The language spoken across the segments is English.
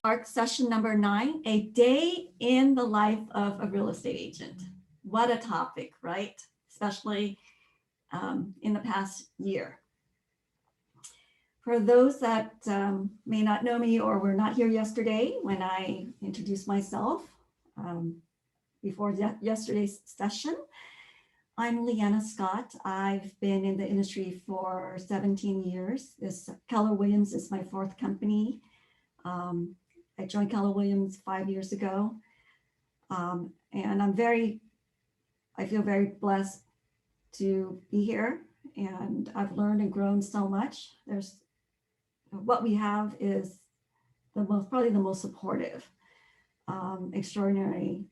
ARC session number 9, a day in the life of a real estate agent. What a topic, right? Especially in the past year. For those that may not know me or were not here yesterday when I introduced myself before yesterday's session, I'm Leanna Scott. I've been in the industry for 17 years. This Keller Williams is my 4th company. I joined Keller Williams 5 years ago. And I feel very blessed to be here. And I've learned and grown so much. What we have is probably the most supportive, extraordinary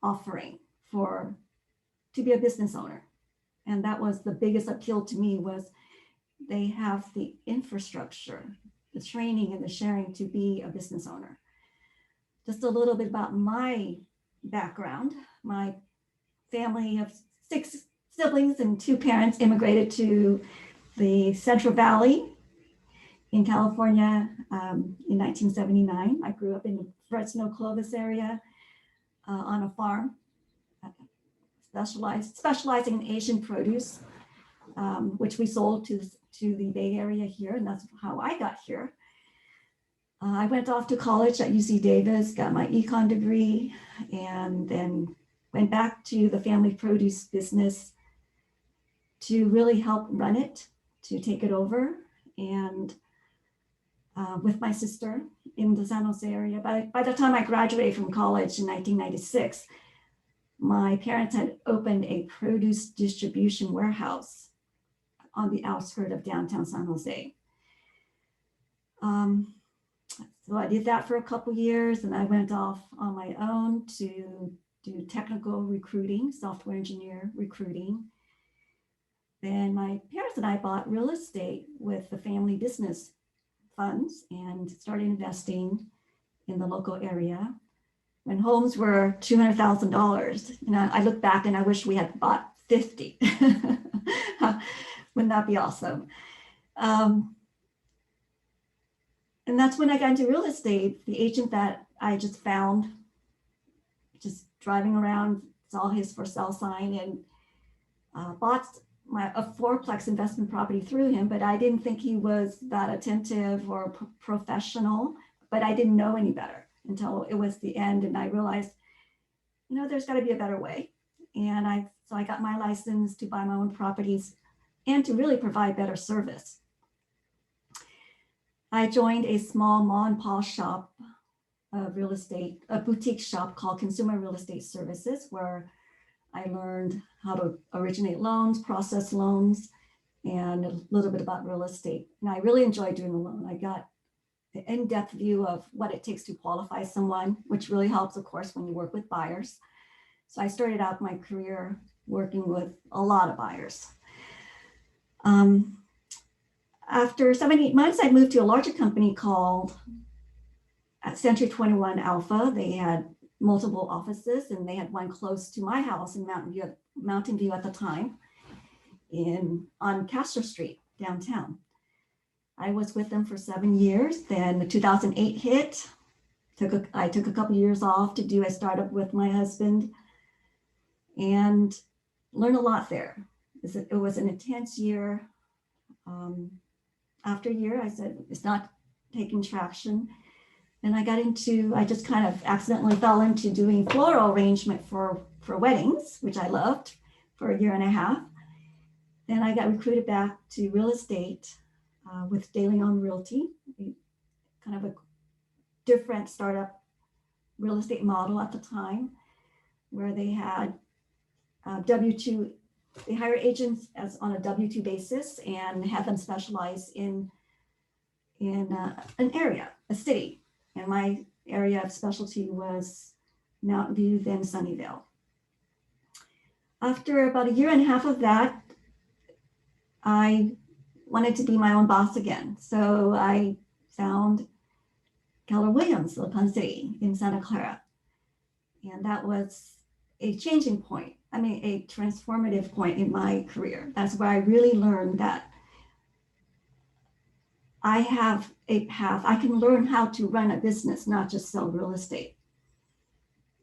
offering to be a business owner. And that was the biggest appeal to me, was they have the infrastructure, the training and the sharing to be a business owner. Just a little bit about my background. My family of 6 siblings and 2 parents immigrated to the Central Valley in California in 1979. I grew up in the Fresno Clovis area on a farm, specializing in Asian produce, which we sold to the Bay Area here, and that's how I got here. I went off to college at UC Davis, got my econ degree, and then went back to the family produce business to really help run it, to take it over, and with my sister in the San Jose area. By the time I graduated from college in 1996, my parents had opened a produce distribution warehouse on the outskirts of downtown San Jose. So I did that for a couple years, and I went off on my own to do technical recruiting, software engineer recruiting. Then my parents and I bought real estate with the family business funds and started investing in the local area when homes were $200,000. I look back and I wish we had bought 50. Wouldn't that be awesome? And that's when I got into real estate. The agent that I just found, just driving around, saw his for sale sign and bought a 4-plex investment property through him, but I didn't think he was that attentive or professional, but I didn't know any better until it was the end. And I realized, there's got to be a better way. And so I got my license to buy my own properties and to really provide better service. I joined a small mom and pop shop of real estate, a boutique shop called Consumer Real Estate Services, where I learned how to originate loans, process loans, and a little bit about real estate. And I really enjoyed doing the loan. I got the in-depth view of what it takes to qualify someone, which really helps, of course, when you work with buyers. So I started out my career working with a lot of buyers. After 7-8 months, I moved to a larger company called Century 21 Alpha. They had multiple offices, and they had one close to my house in Mountain View at the time, on Castro Street downtown. I was with them for 7 years. Then 2008 hit. I took a couple years off to do a startup with my husband, and learned a lot there. It was an intense year. After a year, I said, it's not taking traction. And I just kind of accidentally fell into doing floral arrangement for weddings, which I loved, for 1.5 years. Then I got recruited back to real estate with De Leon Realty, kind of a different startup real estate model at the time, where they had W-2, they hire agents on a W-2 basis and have them specialize in an area, a city. And my area of specialty was Mountain View, then Sunnyvale. After about 1.5 years of that, I wanted to be my own boss again. So I found Keller Williams, Silicon City in Santa Clara. And that was a changing point. A transformative point in my career. That's where I really learned that I have a path. I can learn how to run a business, not just sell real estate.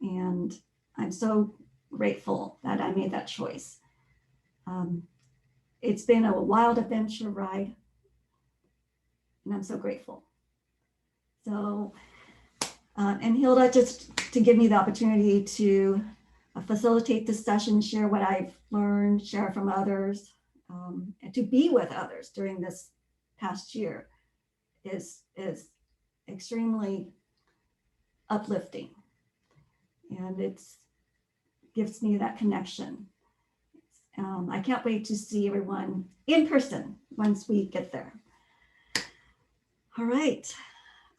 And I'm so grateful that I made that choice. It's been a wild adventure ride, and I'm so grateful. So, and Hilda, just to give me the opportunity to facilitate this session, share what I've learned, share from others, and to be with others during this past year is extremely uplifting, and it's gives me that connection. I can't wait to see everyone in person once we get there. All right.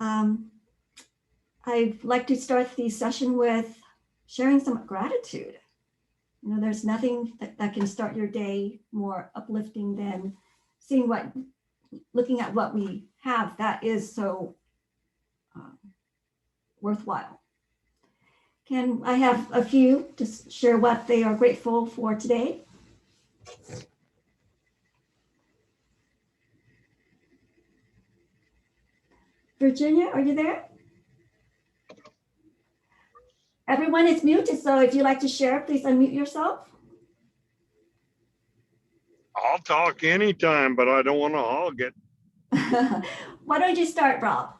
I'd like to start the session with sharing some gratitude. You know, there's nothing that can start your day more uplifting than seeing looking at what we have that is so worthwhile. Can I have a few to share what they are grateful for today? Virginia, are you there? Everyone is muted, so if you'd like to share, please unmute yourself. I'll talk anytime, but I don't want to hog it. Why don't you start, Rob?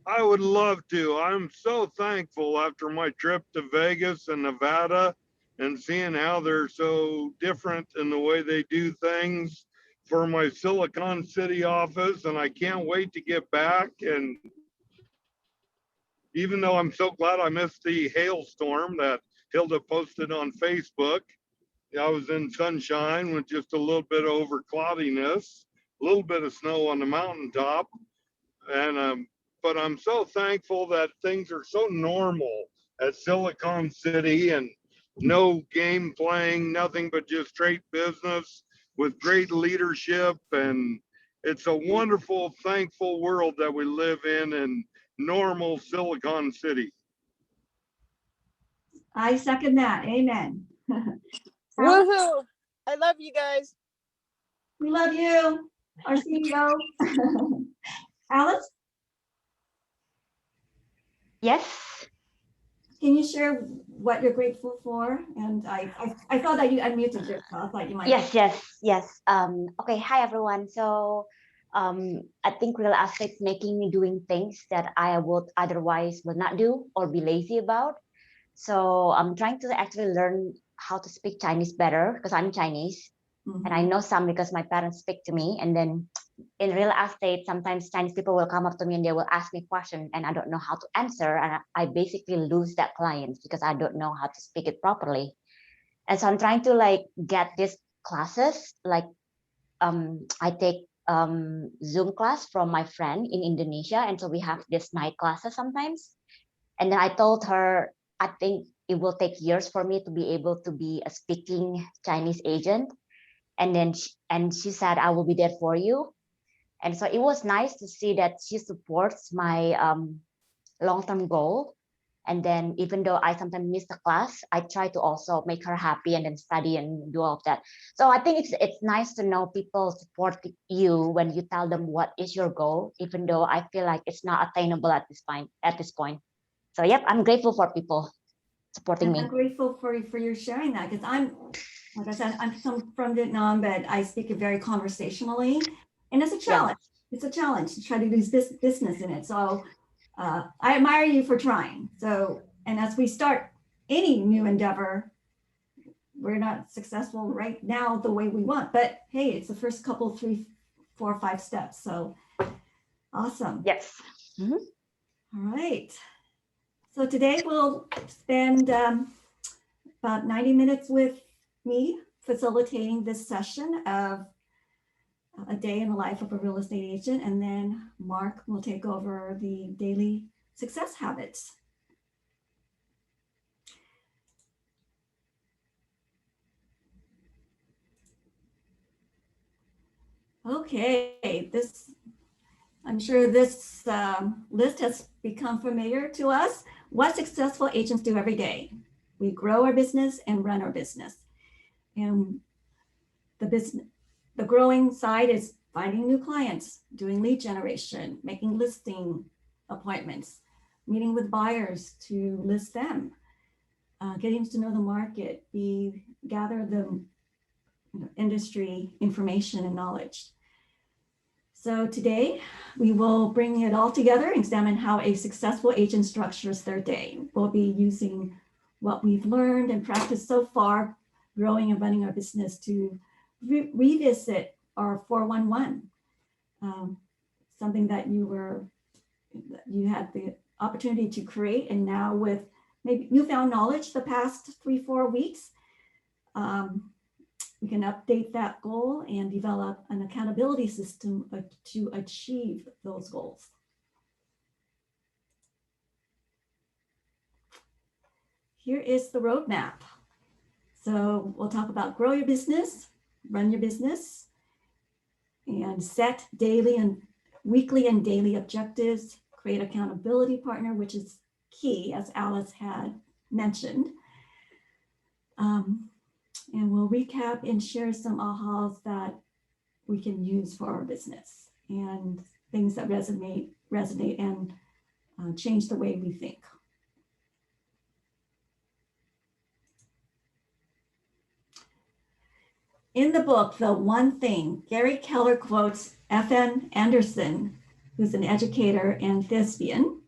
I would love to. I'm so thankful after my trip to Vegas and Nevada and seeing how they're so different in the way they do things for my Silicon City office. And I can't wait to get back. And even though I'm so glad I missed the hailstorm that Hilda posted on Facebook, I was in sunshine with just a little bit over cloudiness, a little bit of snow on the mountaintop. And but I'm so thankful that things are so normal at Silicon City and no game playing, nothing but just straight business with great leadership. And it's a wonderful, thankful world that we live in normal Silicon City. I second that. Amen. Woohoo! I love you guys. We love you, our CEO. Alice? Yes. Can you share what you're grateful for? And I thought that you unmuted yourself. I thought you might. Yes. Okay. Hi, everyone. So I think real estate's making me doing things that I would otherwise will not do or be lazy about. So I'm trying to actually learn how to speak Chinese better because I'm Chinese. Mm-hmm. And I know some because my parents speak to me. And then in real estate, sometimes Chinese people will come up to me and they will ask me questions and I don't know how to answer. And I basically lose that client because I don't know how to speak it properly. And so I'm trying to like get these classes. Like I take Zoom class from my friend in Indonesia. And so we have this night classes sometimes. And then I told her, I think it will take years for me to be able to be a speaking Chinese agent. And then she said, I will be there for you. And so it was nice to see that she supports my long-term goal. And then even though I sometimes miss the class, I try to also make her happy and then study and do all of that. So I think it's nice to know people support you when you tell them what is your goal, even though I feel like it's not attainable at this point. So yep, I'm grateful for people supporting me. I'm grateful for your sharing that because like I said, I'm from Vietnam, but I speak it very conversationally, and it's a challenge. Yeah. It's a challenge to try to do business in it. So I admire you for trying. So, and as we start any new endeavor, we're not successful right now the way we want, but hey, it's the first couple, 3, 4, 5 steps. So awesome. Yes. Mm-hmm. All right. So today we'll spend about 90 minutes with me facilitating this session of a day in the life of a real estate agent, and then Mark will take over the daily success habits. Okay, I'm sure this list has become familiar to us. What successful agents do every day? We grow our business and run our business. And the growing side is finding new clients, doing lead generation, making listing appointments, meeting with buyers to list them, getting to know the market, gather the industry information and knowledge. So today we will bring it all together and examine how a successful agent structures their day. We'll be using what we've learned and practiced so far, growing and running our business to revisit our 411, something that you had the opportunity to create, and now with maybe newfound knowledge the past 3-4 weeks, we can update that goal and develop an accountability system to achieve those goals. Here is the roadmap. So we'll talk about grow your business, run your business, and set daily and weekly and daily objectives, create accountability partner, which is key, as Alice had mentioned. And we'll recap and share some ahas that we can use for our business and things that resonate and change the way we think. In the book, The One Thing, Gary Keller quotes F.M. Anderson, who's an educator and thespian.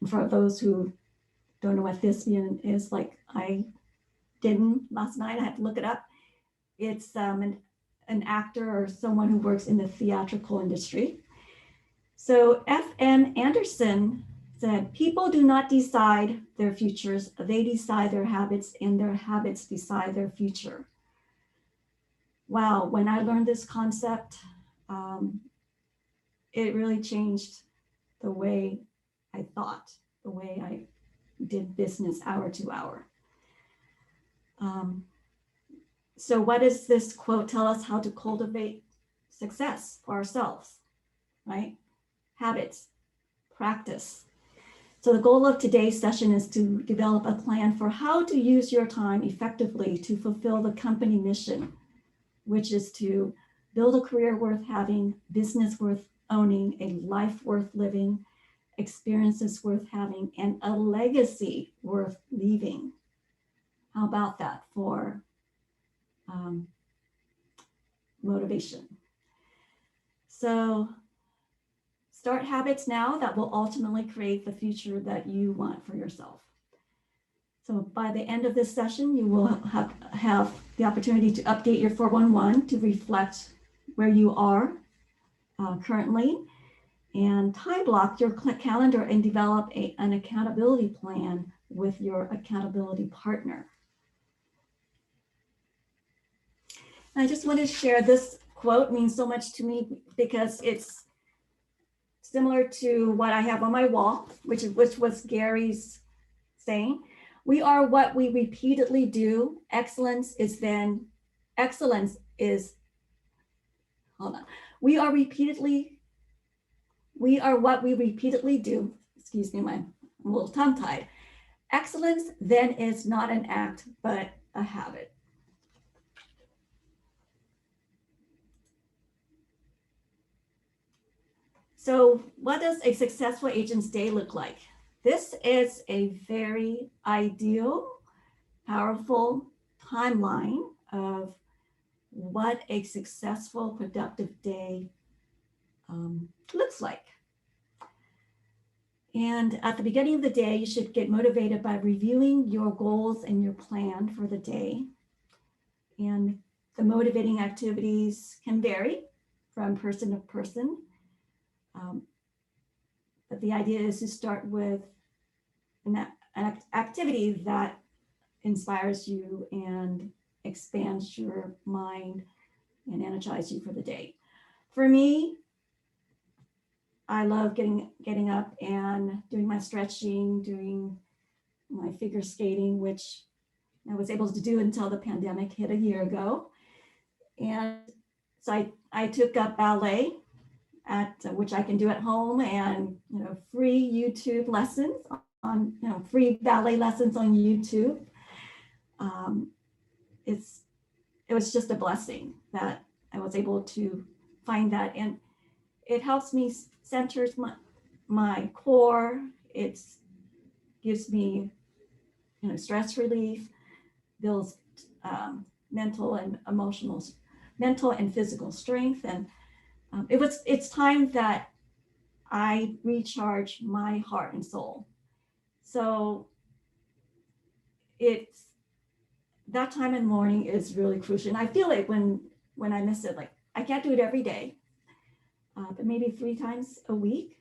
For those who don't know what thespian is, like I didn't last night, I had to look it up. It's an actor or someone who works in the theatrical industry. So F.M. Anderson said, people do not decide their futures, they decide their habits, and their habits decide their future. Wow, when I learned this concept, it really changed the way I thought, the way I did business hour to hour. So what does this quote tell us how to cultivate success for ourselves, right? Habits, practice. So the goal of today's session is to develop a plan for how to use your time effectively to fulfill the company mission, which is to build a career worth having, business worth owning, a life worth living, experiences worth having, and a legacy worth leaving. How about that for motivation? So start habits now that will ultimately create the future that you want for yourself. So by the end of this session, you will have the opportunity to update your 411 to reflect where you are currently, and time block your calendar and develop an accountability plan with your accountability partner. I just want to share this quote, means so much to me because it's similar to what I have on my wall, which was Gary's saying. We are what we repeatedly do. Excellence is, hold on. We are what we repeatedly do. Excuse me, I'm a little tongue-tied. Excellence then is not an act, but a habit. So what does a successful agent's day look like? This is a very ideal, powerful timeline of what a successful, productive day looks like. And at the beginning of the day, you should get motivated by reviewing your goals and your plan for the day. And the motivating activities can vary from person to person. But the idea is to start with an activity that inspires you and expands your mind and energizes you for the day. For me, I love getting up and doing my stretching, doing my figure skating, which I was able to do until the pandemic hit a year ago. And so I took up ballet, which I can do at home, and free YouTube lessons on free ballet lessons on YouTube. It was just a blessing that I was able to find that, and it helps me centers my core. It gives me, stress relief, builds mental and physical strength. And it's time that I recharge my heart and soul. So it's that time in the morning is really crucial. And I feel it when I miss it. Like, I can't do it every day, but maybe 3 times a week.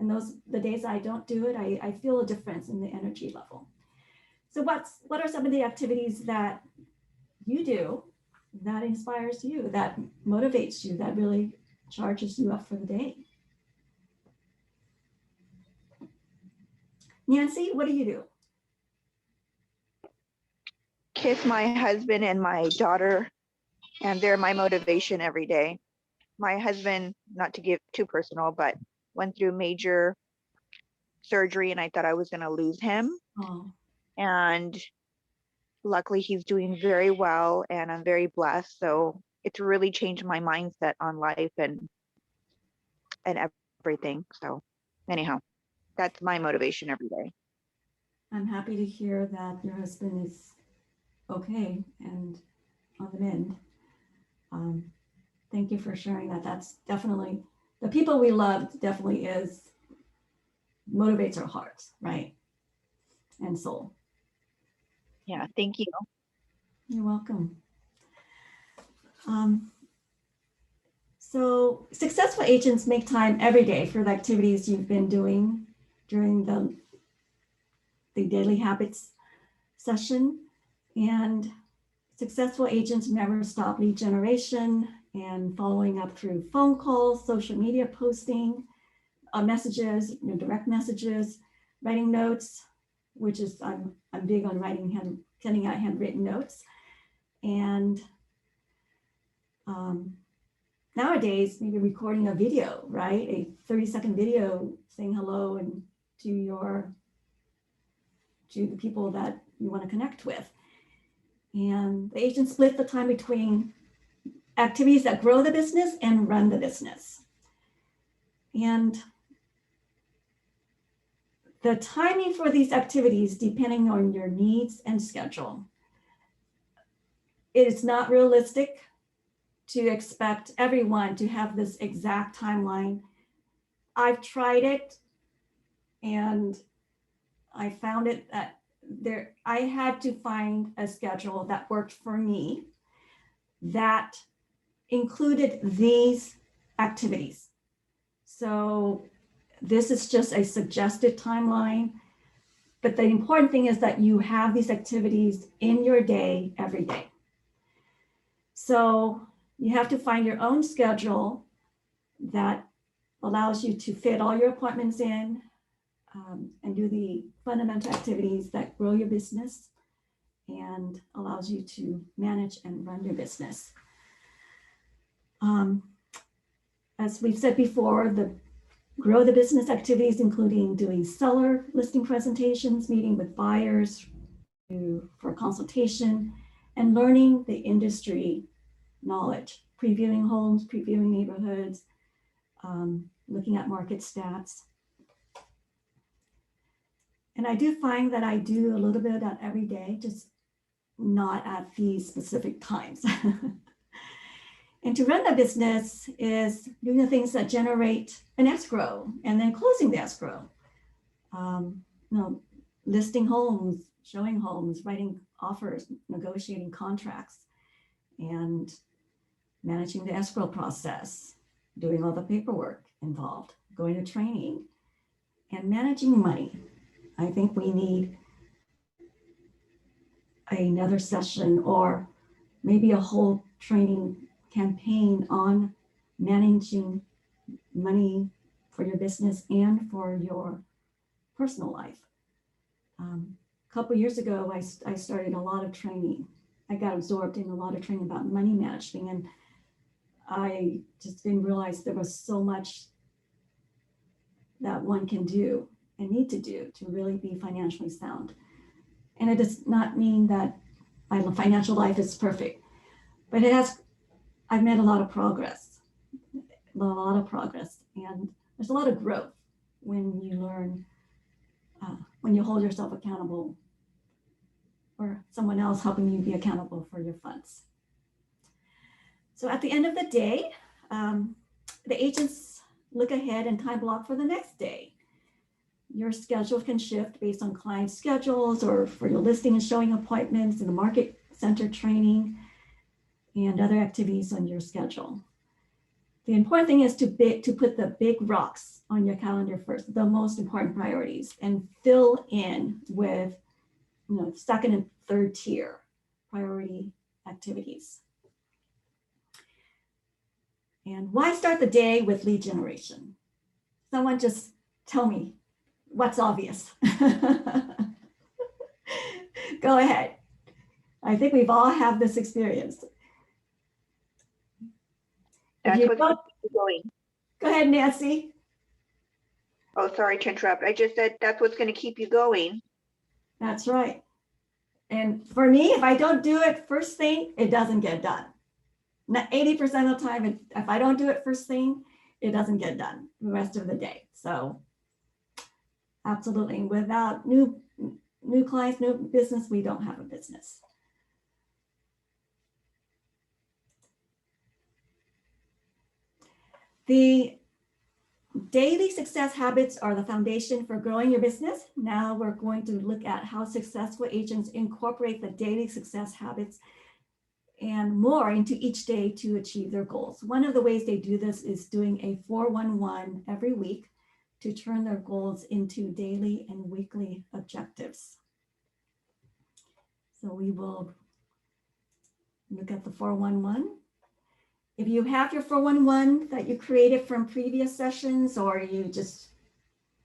And the days I don't do it, I feel a difference in the energy level. So what are some of the activities that you do that inspires you, that motivates you, that really charges you up for the day? Nancy, what do you do? Kiss my husband and my daughter, and they're my motivation every day. My husband, not to get too personal, but went through major surgery, and I thought I was going to lose him. Oh, And luckily he's doing very well, and I'm very blessed. So it's really changed my mindset on life and everything. So anyhow, that's my motivation every day. I'm happy to hear that your husband is okay and on the mend. Thank you for sharing that. That's definitely, the people we love definitely motivates our hearts, right? And soul. Yeah, thank you. You're welcome. So successful agents make time every day for the activities you've been doing during the daily habits session. And successful agents never stop lead generation and following up through phone calls, social media posting, messages, direct messages, writing notes, which is, I'm big on sending out handwritten notes. And nowadays, maybe recording a video, right? A 30-second video saying hello and to the people that you want to connect with. And the agents split the time between activities that grow the business and run the business. And the timing for these activities, depending on your needs and schedule, it is not realistic to expect everyone to have this exact timeline. I've tried it, and I found it that I had to find a schedule that worked for me that included these activities. So this is just a suggested timeline, but the important thing is that you have these activities in your day every day. So you have to find your own schedule that allows you to fit all your appointments in, and do the fundamental activities that grow your business and allows you to manage and run your business. As we've said before, grow the business activities, including doing seller listing presentations, meeting with buyers for consultation, and learning the industry knowledge, previewing homes, previewing neighborhoods, looking at market stats. And I do find that I do a little bit of that every day, just not at these specific times. And to run the business is doing the things that generate an escrow and then closing the escrow. Listing homes, showing homes, writing offers, negotiating contracts, and managing the escrow process, doing all the paperwork involved, going to training, and managing money. I think we need another session or maybe a whole training campaign on managing money for your business and for your personal life. A couple of years ago, I started a lot of training. I got absorbed in a lot of training about money management, and I just didn't realize there was so much that one can do and need to do to really be financially sound. And it does not mean that my financial life is perfect, but I've made a lot of progress. lot of progress, and there's a lot of growth when you learn, when you hold yourself accountable or someone else helping you be accountable for your funds. So at the end of the day, the agents look ahead and time block for the next day. Your schedule can shift based on client schedules or for your listing and showing appointments and the market center training and other activities on your schedule. The important thing is to put the big rocks on your calendar first, the most important priorities, and fill in with, you know, second and third tier priority activities. And why start the day with lead generation? Someone just tell me what's obvious. Go ahead. I think we've all had this experience. That's what's gonna keep you going. Go ahead, Nancy. Oh, sorry to interrupt. I just said that's what's going to keep you going. That's right. And for me, if I don't do it first thing, it doesn't get done. 80% of the time, if I don't do it first thing, it doesn't get done the rest of the day. So absolutely, without new clients, new business, we don't have a business. The daily success habits are the foundation for growing your business. Now we're going to look at how successful agents incorporate the daily success habits and more into each day to achieve their goals. One of the ways they do this is doing a 411 every week to turn their goals into daily and weekly objectives. So we will look at the 411. If you have your 411 that you created from previous sessions, or you just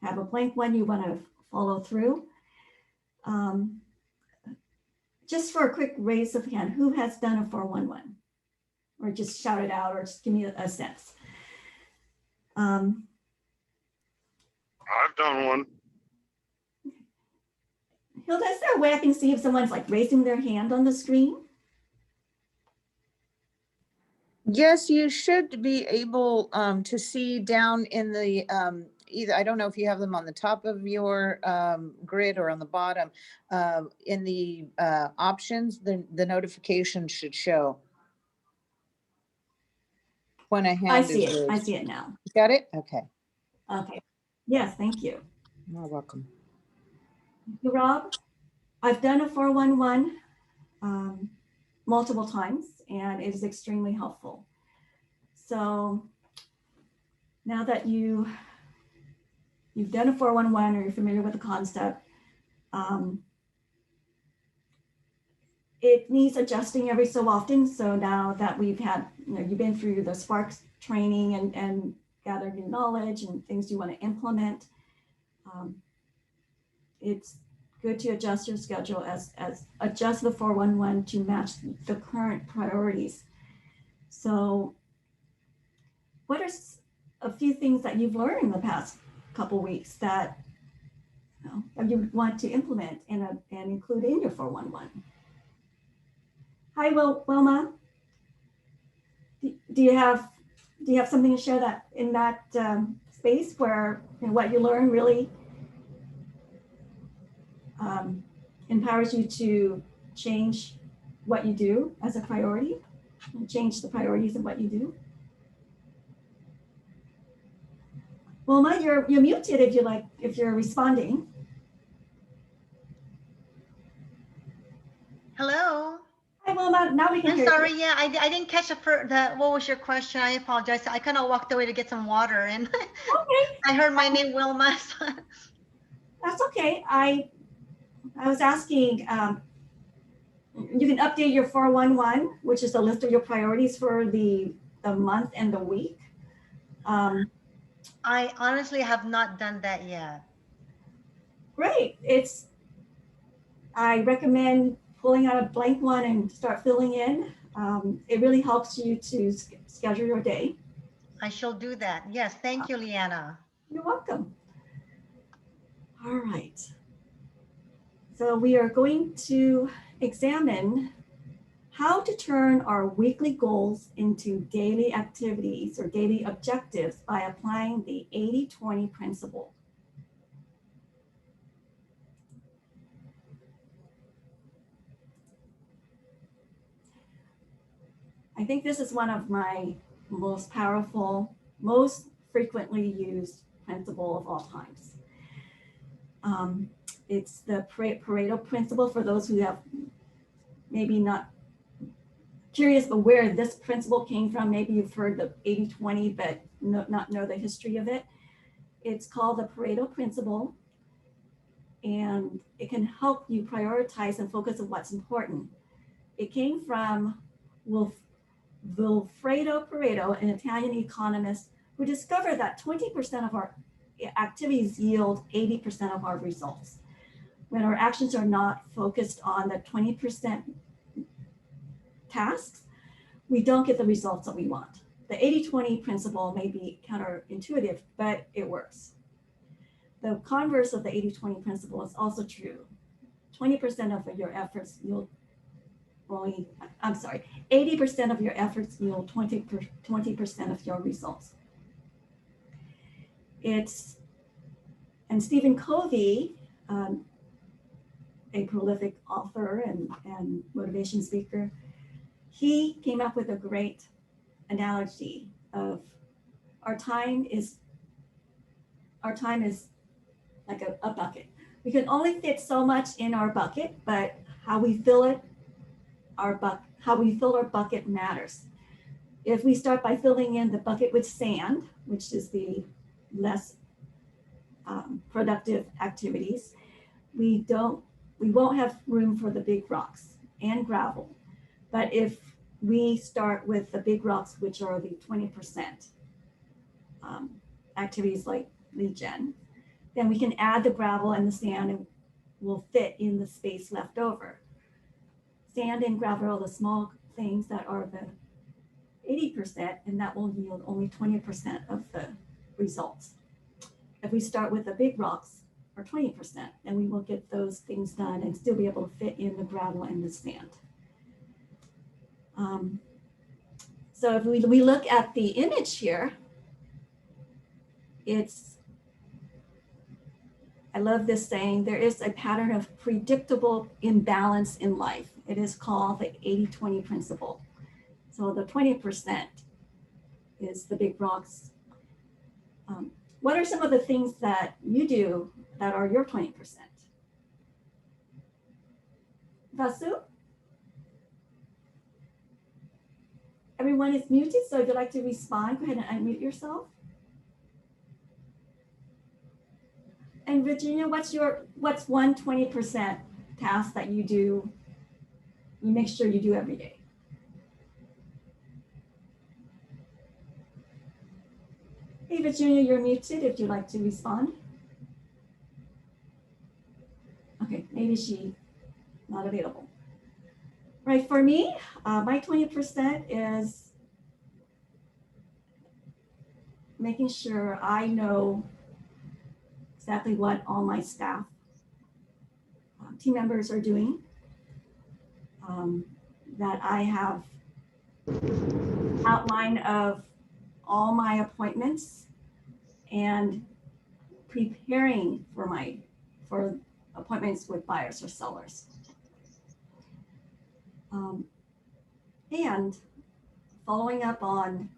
have a blank one you want to follow through, just for a quick raise of hand, who has done a 411? Or just shout it out, or just give me a sense. I've done one. Hilda, is there a way I can see if someone's like raising their hand on the screen? Yes, you should be able to see down in the either, I don't know if you have them on the top of your grid or on the bottom, in the options, the notification should show when a hand is raised. I see it now. Got it? Okay. Okay. Yes, thank you. You're welcome. Thank you, Rob. I've done a 411 multiple times, and it is extremely helpful. So now that you've done a 411 or you're familiar with the concept, it needs adjusting every so often. So now that we've had, you've been through the Sparks training and gathered new knowledge and things you want to implement, it's good to adjust your schedule as adjust the 411 to match the current priorities. So what are a few things that you've learned in the past couple weeks that you want to implement and include in your 411? Hi, Wilma. Do you have something to share that in that space where what you learn really empowers you to change what you do as a priority and change the priorities of what you do? Wilma, you're muted if you're responding. Hello. Hi, Wilma. Now we can I'm hear sorry. you. Yeah, I didn't catch the what was your question? I apologize. I kind of walked away to get some water, and Okay, I heard my name, Wilma. that's okay. I was asking, you can update your 411, which is a list of your priorities for the month and the week. I honestly have not done that yet. Great. I recommend pulling out a blank one and start filling in. It really helps you to schedule your day. I shall do that. Yes. Thank you, Leanna. You're welcome. All right. So we are going to examine how to turn our weekly goals into daily activities or daily objectives by applying the 80-20 principle. I think this is one of my most powerful, most frequently used principle of all times. It's the Pareto Principle. For those who have maybe not curious about where this principle came from, maybe you've heard the 80-20, but not know the history of it. It's called the Pareto Principle, and it can help you prioritize and focus on what's important. It came from Vilfredo Pareto, an Italian economist, who discovered that 20% of our activities yield 80% of our results. When our actions are not focused on the 20% tasks, we don't get the results that we want. The 80-20 principle may be counterintuitive, but it works. The converse of the 80-20 principle is also true. 20% of your efforts yield 80% of your efforts yield 20% of your results. And Stephen Covey, a prolific author and motivation speaker, he came up with a great analogy of our time is like a bucket. We can only fit so much in our bucket, but how we fill it, how we fill our bucket matters. If we start by filling in the bucket with sand, which is the less productive activities, we won't have room for the big rocks and gravel. But if we start with the big rocks, which are the 20% activities like lead gen, then we can add the gravel and the sand and will fit in the space left over. Sand and gravel are the small things that are the 80%, and that will yield only 20% of the results. If we start with the big rocks, or 20%, then we will get those things done and still be able to fit in the gravel and the sand. So if we look at the image here, I love this saying, there is a pattern of predictable imbalance in life. It is called the 80-20 principle. So the 20% is the big rocks. What are some of the things that you do that are your 20%? Vasu? Everyone is muted, so if you'd like to respond, go ahead and unmute yourself. And Virginia, what's one 20% task that you make sure you do every day? Hey, Virginia, you're muted if you'd like to respond. Okay, maybe she's not available. Right, for me, my 20% is making sure I know exactly what all my staff, team members are doing, that I have outline of all my appointments and preparing for appointments with buyers or sellers. And following up on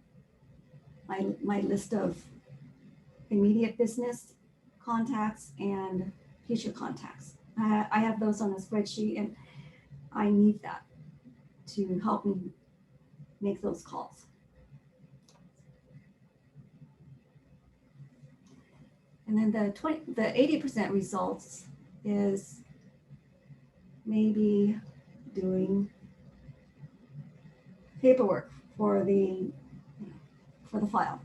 my list of immediate business contacts and future contacts. I have those on a spreadsheet, and I need that to help me make those calls. And then the 80% results is maybe doing paperwork for the file.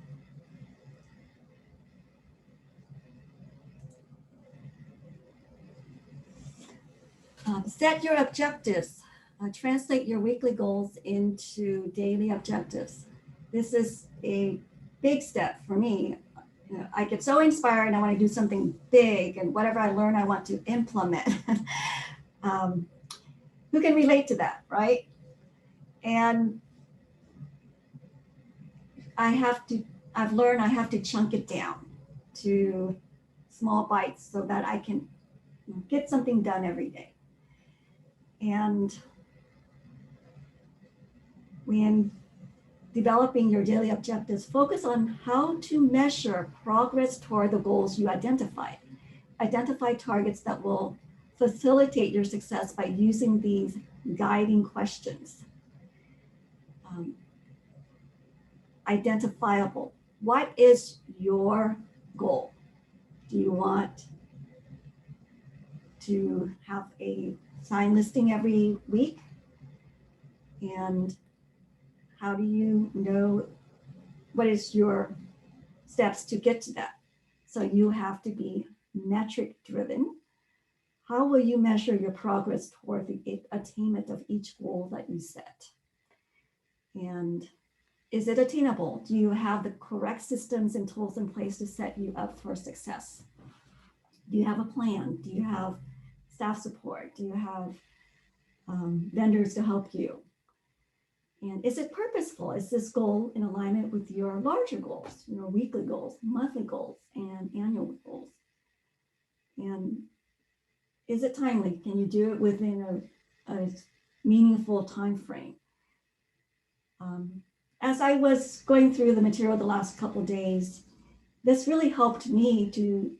Set your objectives. Translate your weekly goals into daily objectives. This is a big step for me. I get so inspired and I want to do something big, and whatever I learn, I want to implement. Who can relate to that, right? And I've learned I have to chunk it down to small bites so that I can get something done every day. And when developing your daily objectives, focus on how to measure progress toward the goals you identified. Identify targets that will facilitate your success by using these guiding questions. Identifiable. What is your goal? Do you want to have a sign listing every week? And how do you know what is your steps to get to that? So you have to be metric driven. How will you measure your progress toward the attainment of each goal that you set? And is it attainable? Do you have the correct systems and tools in place to set you up for success? Do you have a plan? Do you have staff support? Do you have vendors to help you? And is it purposeful? Is this goal in alignment with your larger goals, your weekly goals, monthly goals, and annual goals? And is it timely? Can you do it within a meaningful time frame? As I was going through the material the last couple of days, this really helped me to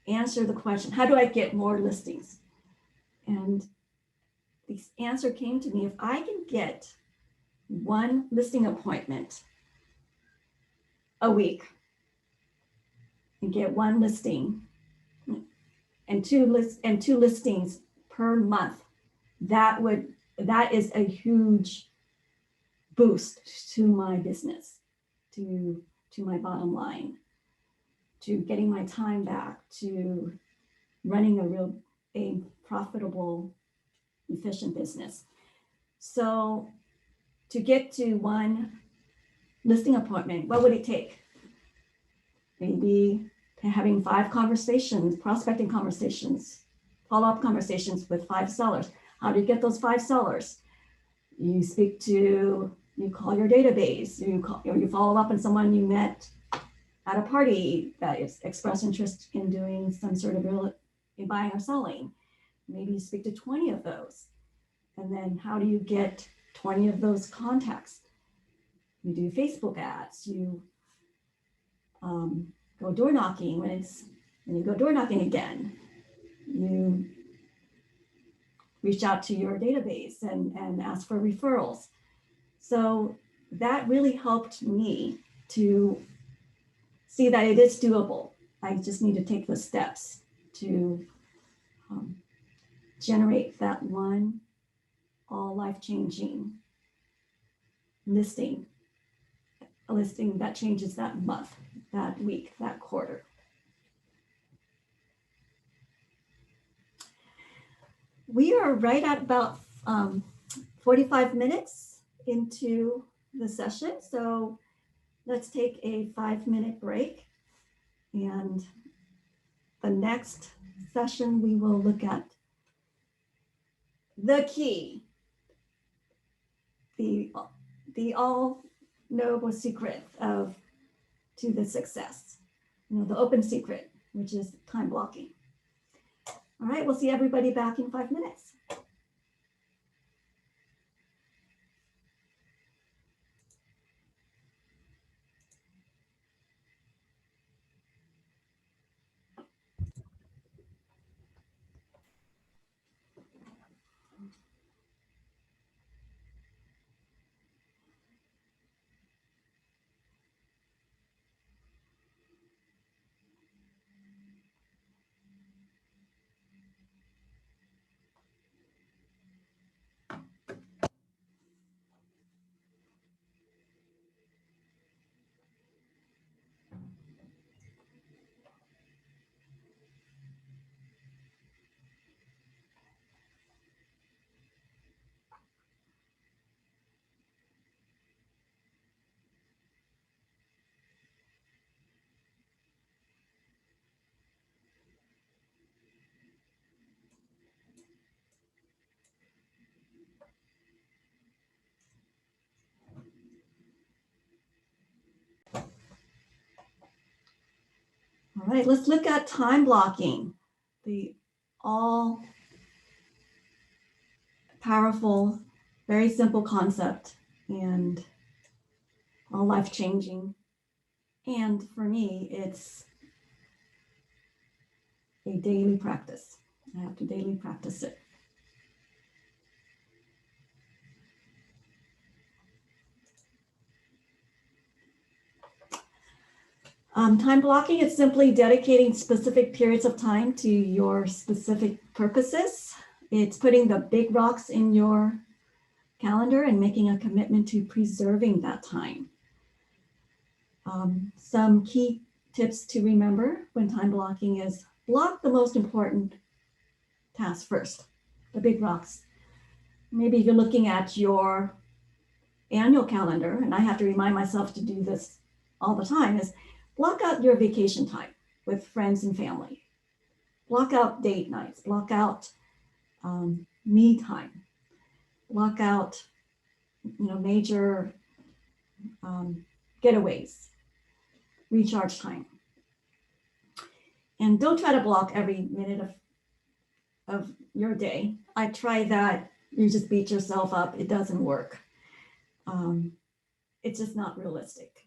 answer the question, how do I get more listings? And the answer came to me, if I can get one listing appointment a week and get one listing and two listings per month, that is a huge boost to my business, to my bottom line, to getting my time back, to running a profitable, efficient business. So to get to one listing appointment, what would it take? Maybe having 5 conversations, prospecting conversations, follow-up conversations with 5 sellers. How do you get those 5 sellers? You call your database, you follow up on someone you met at a party that is expressed interest in doing some sort of in buying or selling. Maybe you speak to 20 of those. And then how do you get 20 of those contacts? You do Facebook ads, you go door knocking when you go door knocking again. You reach out to your database and ask for referrals. So that really helped me to see that it is doable. I just need to take the steps to generate that one all life-changing listing, a listing that changes that month, that week, that quarter. We are right at about 45 minutes into the session. So let's take a 5-minute break. And the next session, we will look at the key, the all knowable secret to the success, the open secret, which is time blocking. All right, we'll see everybody back in 5 minutes. right, let's look at time blocking, the all powerful, very simple concept and all life changing. And for me, it's a daily practice. I have to daily practice it. Time blocking is simply dedicating specific periods of time to your specific purposes. It's putting the big rocks in your calendar and making a commitment to preserving that time. Some key tips to remember when time blocking is block the most important tasks first, the big rocks. Maybe you're looking at your annual calendar, and I have to remind myself to do this all the time, is block out your vacation time with friends and family. Block out date nights, block out me time, block out major getaways, recharge time. And don't try to block every minute of your day. I tried that, you just beat yourself up, it doesn't work. It's just not realistic.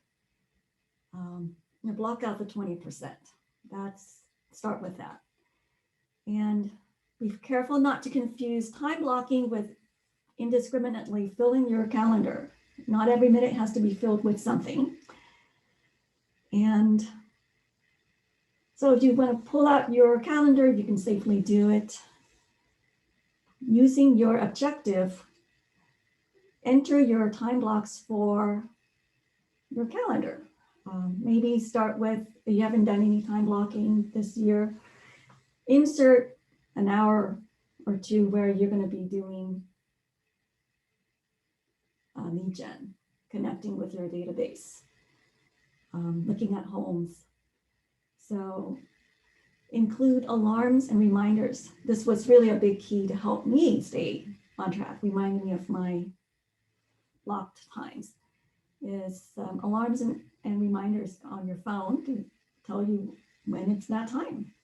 Block out the 20%. Start with that. And be careful not to confuse time blocking with indiscriminately filling your calendar. Not every minute has to be filled with something. And so if you want to pull out your calendar, you can safely do it. Using your objective, enter your time blocks for your calendar. Maybe start with, if you haven't done any time blocking this year, insert an hour or two where you're going to be doing lead gen, connecting with your database, looking at homes. So include alarms and reminders. This was really a big key to help me stay on track, reminding me of my blocked times, is alarms and reminders on your phone to tell you when it's that time.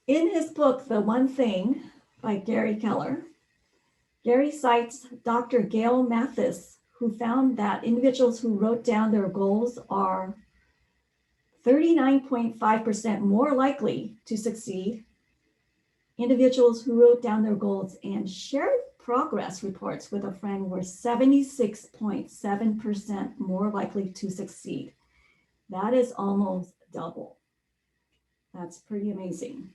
In his book, The One Thing by Gary Keller, Gary cites Dr. Gail Mathis, who found that individuals who wrote down their goals are 39.5% more likely to succeed. Individuals who wrote down their goals and shared progress reports with a friend were 76.7% more likely to succeed. That is almost double. That's pretty amazing.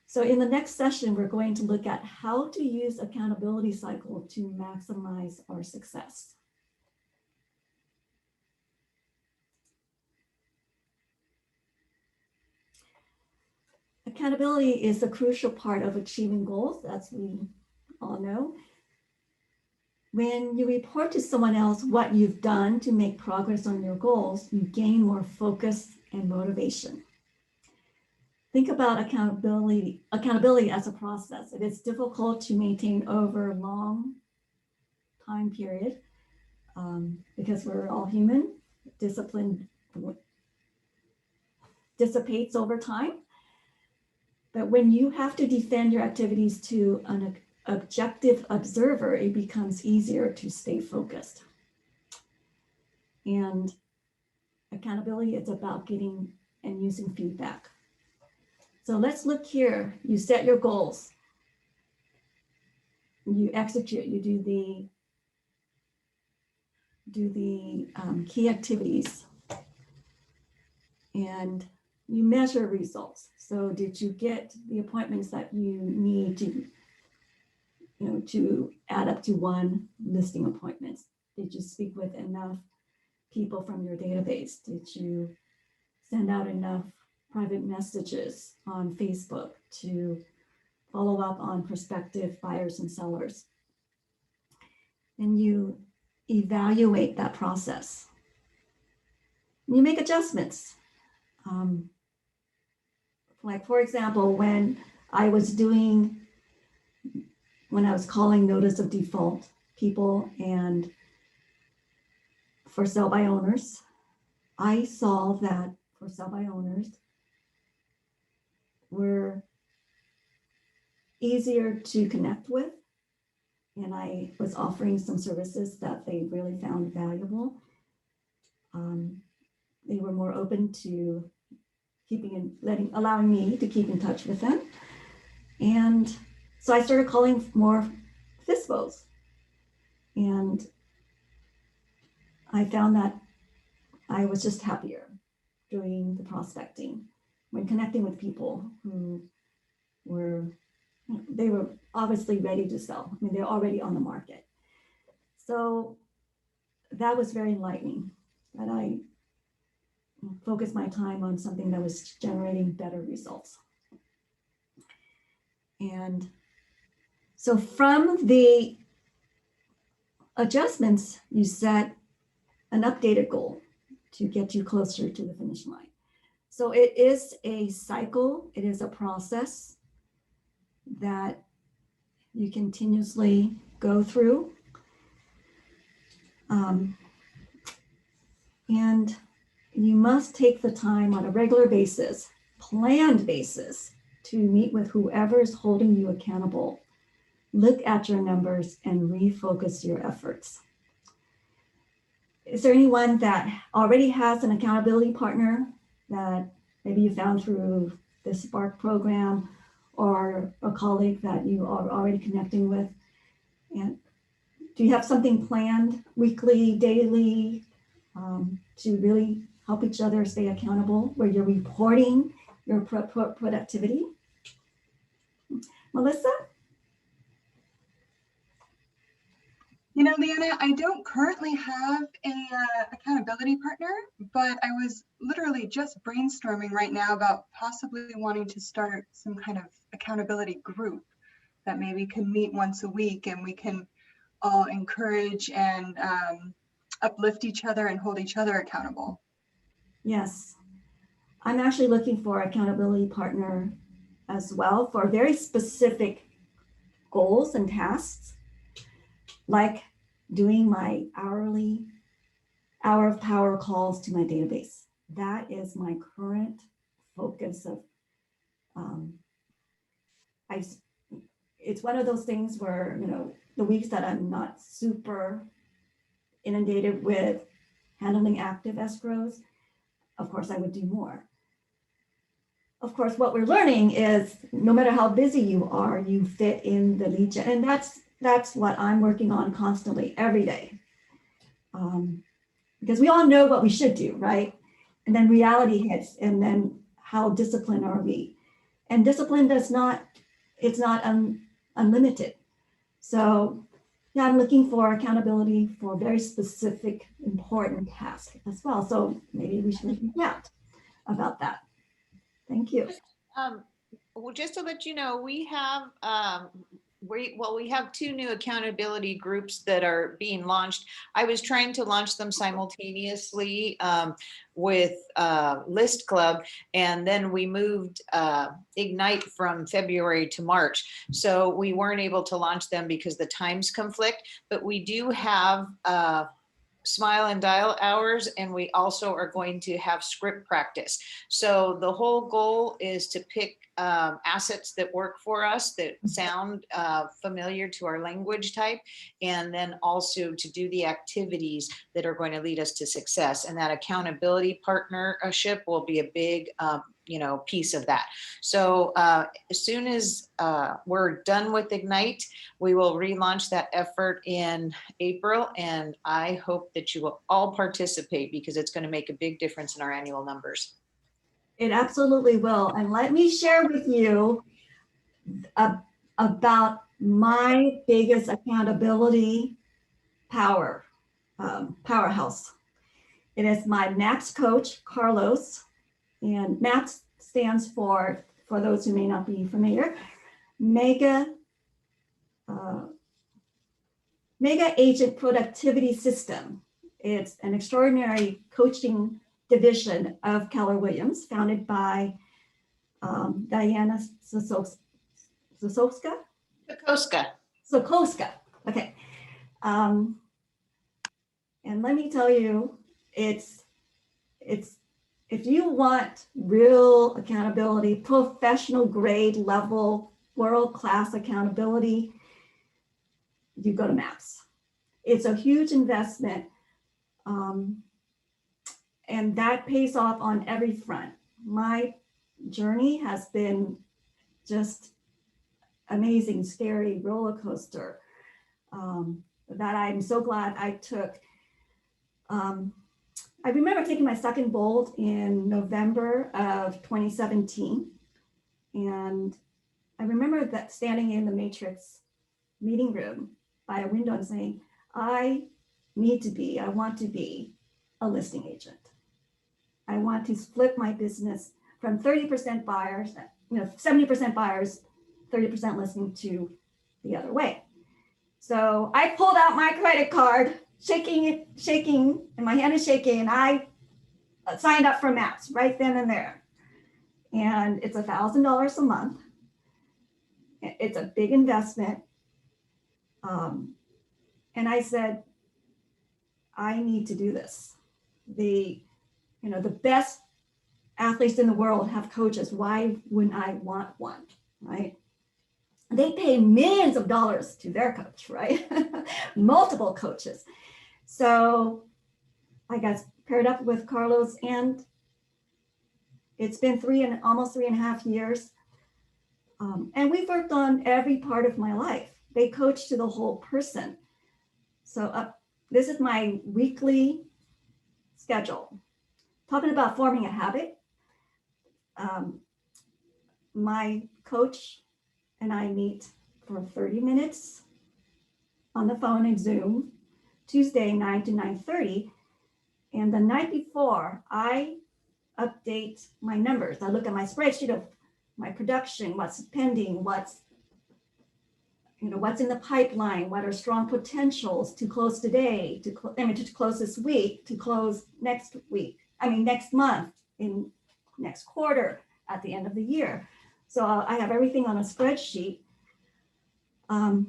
So in the next session, we're going to look at how to use accountability cycle to maximize our success. Accountability is a crucial part of achieving goals, as we all know. When you report to someone else what you've done to make progress on your goals, you gain more focus and motivation. Think about accountability as a process. It is difficult to maintain over a long time period because we're all human. Discipline dissipates over time. But when you have to defend your activities to an objective observer, it becomes easier to stay focused. And accountability is about getting and using feedback. So let's look here. You set your goals. You execute, you do the key activities, and you measure results. So did you get the appointments that you need to add up to one listing appointments? Did you speak with enough people from your database? Did you send out enough private messages on Facebook to follow up on prospective buyers and sellers? And you evaluate that process. You make adjustments. Like, for example, when I was calling notice of default people and for sell by owners. I saw that for sell by owners were easier to connect with. And I was offering some services that they really found valuable. They were more open to allowing me to keep in touch with them. And so I started calling more FISBOs. And I found that I was just happier doing the prospecting when connecting with people who they were obviously ready to sell. I mean, they're already on the market. So that was very enlightening that I focused my time on something that was generating better results. And so from the adjustments, you set an updated goal to get you closer to the finish line. So it is a cycle, it is a process that you continuously go through. And you must take the time on a regular basis, planned basis, to meet with whoever is holding you accountable. Look at your numbers and refocus your efforts. Is there anyone that already has an accountability partner that maybe you found through the Spark program, or a colleague that you are already connecting with? And do you have something planned weekly, daily, to really help each other stay accountable, where you're reporting your productivity? Melissa? You know, Leanna, I don't currently have a accountability partner, but I was literally just brainstorming right now about possibly wanting to start some kind of accountability group that maybe can meet once a week, and we can all encourage and uplift each other and hold each other accountable. Yes, I'm actually looking for an accountability partner as well for very specific goals and tasks, like doing my hourly hour of power calls to my database. That is my current focus of, it's one of those things where, you know, the weeks that I'm not super inundated with handling active escrows, of course I would do more. Of course, what we're learning is no matter how busy you are, you fit in the lead gen, and that's what I'm working on constantly every day. Because we all know what we should do, right? And then reality hits, and then how disciplined are we? And discipline it's not unlimited. So yeah, I'm looking for accountability for very specific, important tasks as well. So maybe we should reach out about that. Thank you. Well, just to let you know, we have we have 2 new accountability groups that are being launched. I was trying to launch them simultaneously with List Club, and then we moved Ignite from February to March. So we weren't able to launch them because the times conflict, but we do have Smile and Dial hours, and we also are going to have script practice. So the whole goal is to pick assets that work for us, that sound familiar to our language type, and then also to do the activities that are going to lead us to success. And that accountability partnership will be a big piece of that. So as soon as we're done with Ignite, we will relaunch that effort in April, and I hope that you will all participate because it's going to make a big difference in our annual numbers. It absolutely will. And let me share with you about my biggest accountability powerhouse. It is my MAPS coach, Carlos. And MAPS stands for those who may not be familiar, Mega Agent Productivity System. It's an extraordinary coaching division of Keller Williams, founded by Diana Sokoska. Okay. And let me tell you, it's if you want real accountability, professional grade level, world-class accountability, you go to MAPS. It's a huge investment. And that pays off on every front. My journey has been just amazing, scary roller coaster that I'm so glad I took. I remember taking my second bold in November of 2017. And I remember that standing in the Matrix meeting room by a window and saying, I want to be a listing agent. I want to flip my business from 30% buyers, 70% buyers, 30% listing to the other way. So I pulled out my credit card, shaking, and my hand is shaking, and I signed up for MAPS right then and there. And it's $1,000 a month. It's a big investment. And I said, I need to do this. The best athletes in the world have coaches. Why wouldn't I want one, right? They pay millions of dollars to their coach, right? Multiple coaches. So I got paired up with Carlos, and it's been almost 3.5 years. And we've worked on every part of my life. They coach to the whole person. So this is my weekly schedule. Talking about forming a habit. My coach and I meet for 30 minutes on the phone and Zoom, Tuesday, 9 to 9:30. And the night before, I update my numbers. I look at my spreadsheet of my production, what's pending, what's in the pipeline, what are strong potentials to close today, to close this week, to close next month, in next quarter, at the end of the year. So I have everything on a spreadsheet. I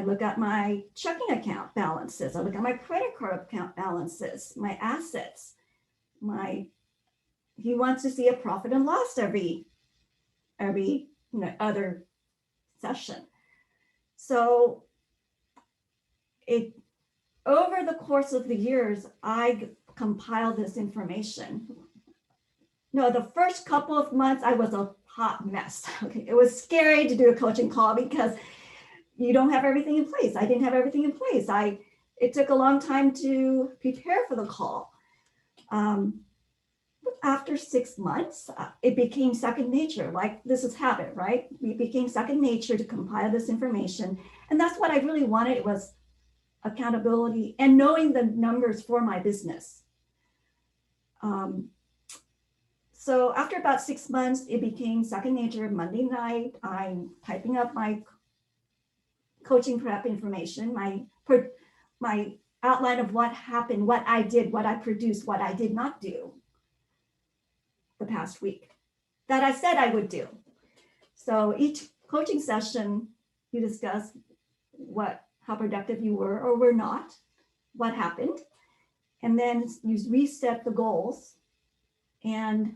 look at my checking account balances. I look at my credit card account balances, my assets. He wants to see a profit and loss every other session. So over the course of the years, I compiled this information. The first couple of months, I was a hot mess. Okay, it was scary to do a coaching call because you don't have everything in place. I didn't have everything in place. It took a long time to prepare for the call. After 6 months, it became second nature. Like, this is habit, right? It became second nature to compile this information. And that's what I really wanted, was accountability and knowing the numbers for my business. So after about 6 months, it became second nature. Monday night, I'm typing up my coaching prep information, my outline of what happened, what I did, what I produced, what I did not do the past week that I said I would do. So each coaching session, you discuss how productive you were or were not, what happened, and then you reset the goals. And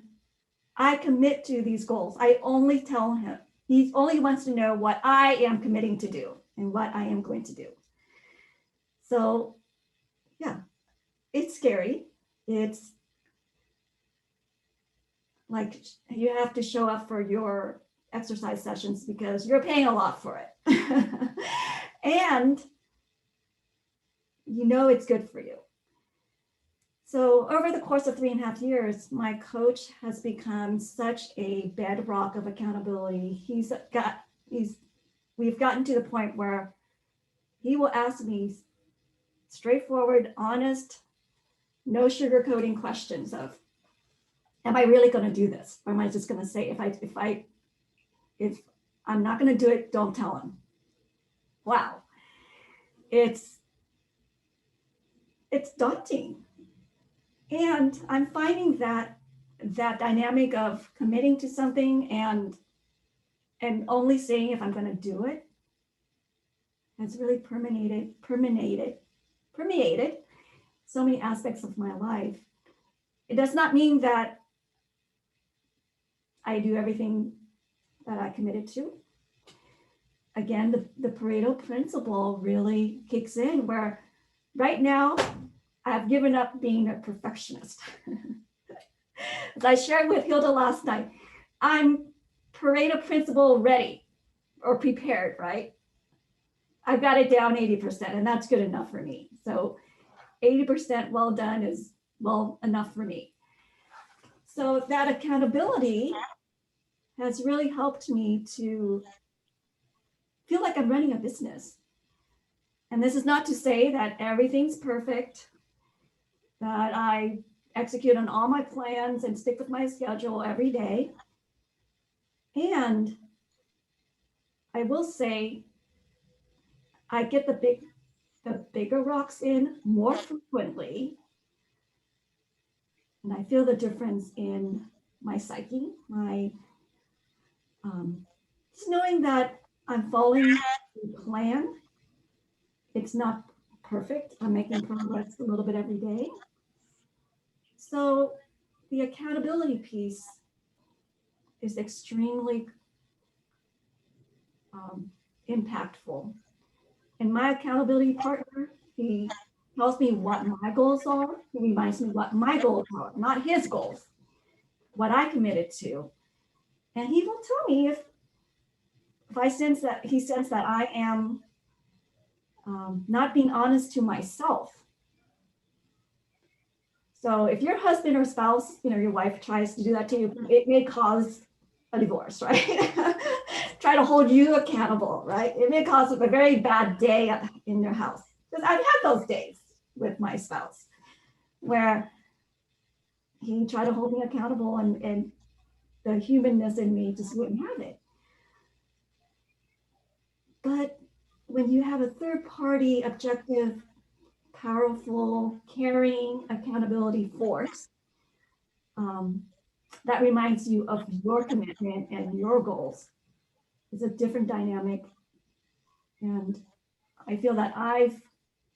I commit to these goals. I only tell him, he only wants to know what I am committing to do and what I am going to do. So yeah, it's scary. It's like you have to show up for your exercise sessions because you're paying a lot for it. And it's good for you. So over the course of 3.5 years, my coach has become such a bedrock of accountability. We've gotten to the point where he will ask me straightforward, honest, no sugarcoating questions of, am I really going to do this? Or am I just going to say, if I'm not going to do it, don't tell him. Wow. It's daunting. And I'm finding that dynamic of committing to something and only saying if I'm going to do it has really permeated permeated so many aspects of my life. It does not mean that I do everything that I committed to. Again, the Pareto Principle really kicks in, where right now I've given up being a perfectionist. As I shared with Hilda last night, I'm Pareto Principle ready or prepared, right? I've got it down 80%, and that's good enough for me. So 80% well done is well enough for me. So that accountability has really helped me to feel like I'm running a business. And this is not to say that everything's perfect, that I execute on all my plans and stick with my schedule every day. And I will say, I get the bigger rocks in more frequently. And I feel the difference in my psyche, my just knowing that I'm following the plan. It's not perfect. I'm making progress a little bit every day. So the accountability piece is extremely impactful. And my accountability partner, he tells me what my goals are. He reminds me what my goals are, not his goals, what I committed to. And he will tell me if I sense that he senses that I am not being honest to myself. So if your husband or spouse, your wife tries to do that to you, it may cause a divorce, right? Try to hold you accountable, right? It may cause a very bad day in your house. Because I've had those days with my spouse where he tried to hold me accountable and the humanness in me just wouldn't have it. But when you have a third party, objective, powerful, caring accountability force, that reminds you of your commitment and your goals. It's a different dynamic. And I feel that I've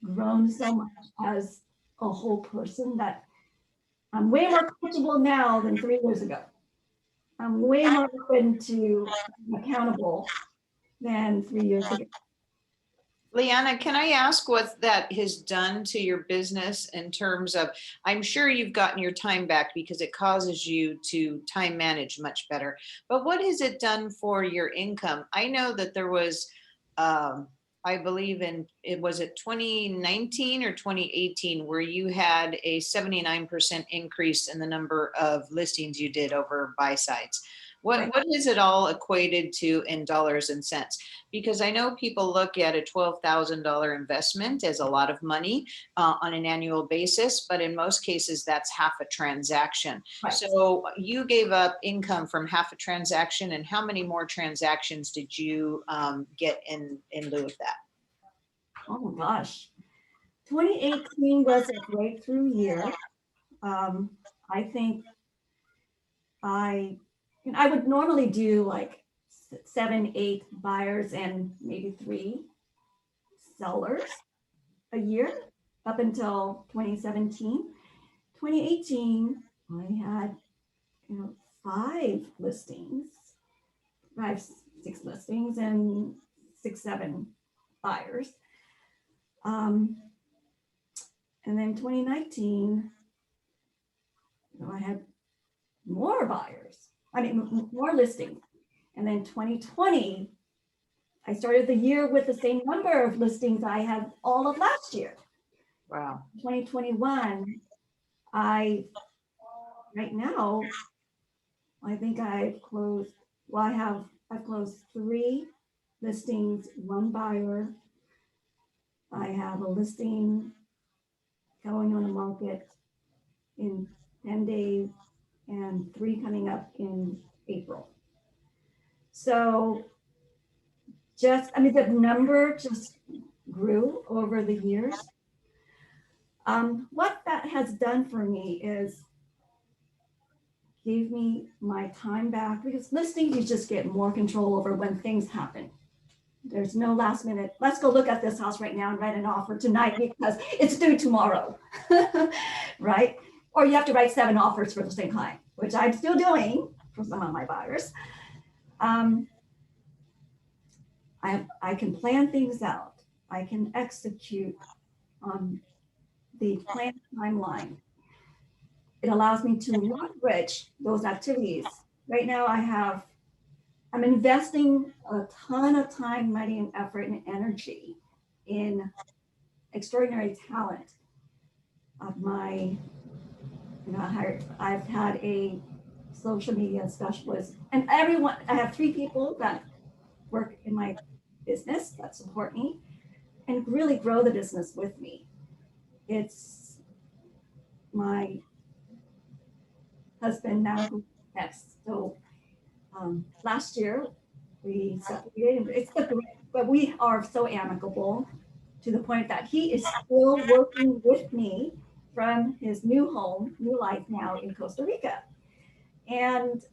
grown so much as a whole person that I'm way more comfortable now than 3 years ago. I'm way more open to accountable than 3 years ago. Leanna, can I ask what that has done to your business in terms of, I'm sure you've gotten your time back because it causes you to time manage much better, but what has it done for your income? I know that there was, I believe was it 2019 or 2018 where you had a 79% increase in the number of listings you did over buy sites. What is it all equated to in dollars and cents? Because I know people look at a $12,000 investment as a lot of money on an annual basis, but in most cases, that's half a transaction. Right. So you gave up income from half a transaction, and how many more transactions did you get in lieu of that? Oh my gosh. 2018 was a breakthrough year. I think I would normally do like 7, 8 buyers and maybe 3 sellers a year up until 2017. 2018, I had 5 listings, 5, 6 listings and 6, 7 buyers. And then 2019, I had more buyers, more listings. And then 2020, I started the year with the same number of listings I had all of last year. Wow. 2021, right now, I think I've closed 3 listings, 1 buyer. I have a listing going on the market in 10 days and 3 coming up in April. So the number just grew over the years. What that has done for me is gave me my time back, because listings, you just get more control over when things happen. There's no last minute, let's go look at this house right now and write an offer tonight because it's due tomorrow, right? Or you have to write 7 offers for the same client, which I'm still doing for some of my buyers. I can plan things out. I can execute on the planned timeline. It allows me to leverage those activities. Right now I'm investing a ton of time, money, and effort and energy in extraordinary talent of my, I've had a social media specialist and everyone, I have 3 people that work in my business that support me and really grow the business with me. It's my husband now who's next. So last year we separated. But we are so amicable to the point that he is still working with me from his new home, new life now in Costa Rica. And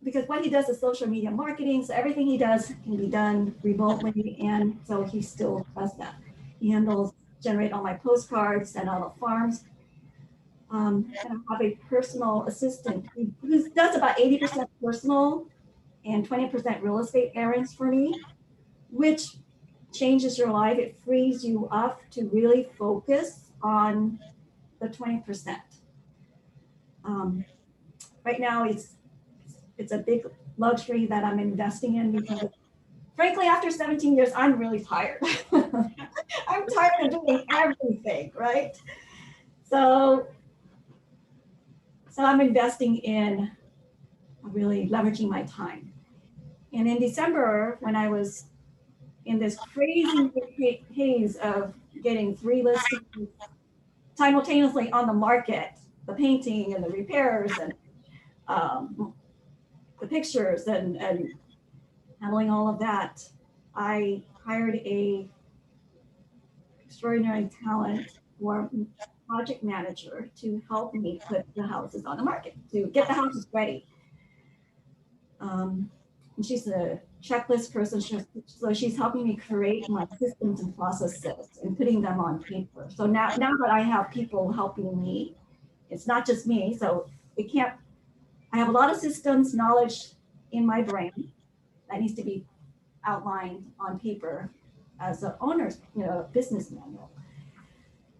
because what he does is social media marketing, so everything he does can be done remotely, and so he still does that. He generate all my postcards, send out the farms. And I have a personal assistant who does about 80% personal and 20% real estate errands for me, which changes your life. It frees you up to really focus on the 20%. Right now, it's a big luxury that I'm investing in because, frankly, after 17 years, I'm really tired. I'm tired of doing everything, right? So I'm investing in really leveraging my time. And in December, when I was in this crazy haze of getting 3 listings simultaneously on the market, the painting and the repairs and the pictures and handling all of that, I hired a extraordinary talent or project manager to help me put the houses on the market, to get the houses ready. And she's a checklist person, so she's helping me create my systems and processes and putting them on paper. So now that I have people helping me, it's not just me. So I have a lot of systems knowledge in my brain that needs to be outlined on paper as an owner's, business manual.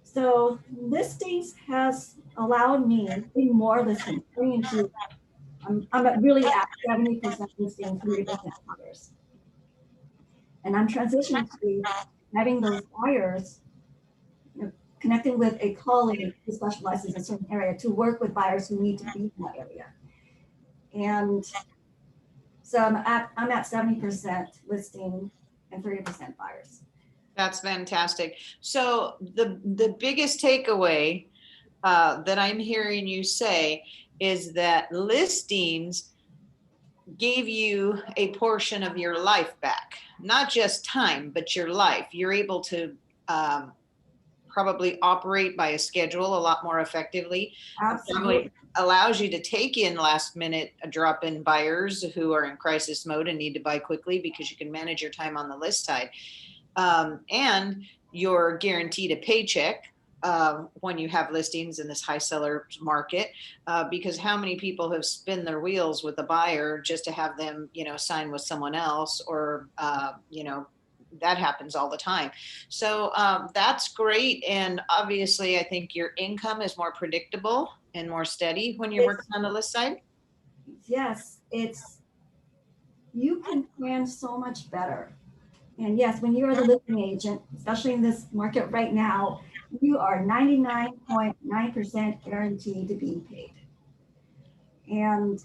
So listings has allowed me to do more listings. I'm really at 70% listing, 30% buyers. And I'm transitioning to having those buyers, connecting with a colleague who specializes in a certain area to work with buyers who need to be in that area. And so I'm at 70% listing and 30% buyers. That's fantastic. So the biggest takeaway that I'm hearing you say is that listings gave you a portion of your life back, not just time, but your life. You're able to probably operate by a schedule a lot more effectively. Absolutely. Allows you to take in last minute drop-in buyers who are in crisis mode and need to buy quickly because you can manage your time on the list side. And you're guaranteed a paycheck when you have listings in this high seller market, because how many people have spun their wheels with a buyer just to have them, sign with someone else, or, that happens all the time. So that's great. And obviously, I think your income is more predictable and more steady when you're working on the list side. Yes, you can plan so much better. And yes, when you are the listing agent, especially in this market right now, you are 99.9% guaranteed to be paid. And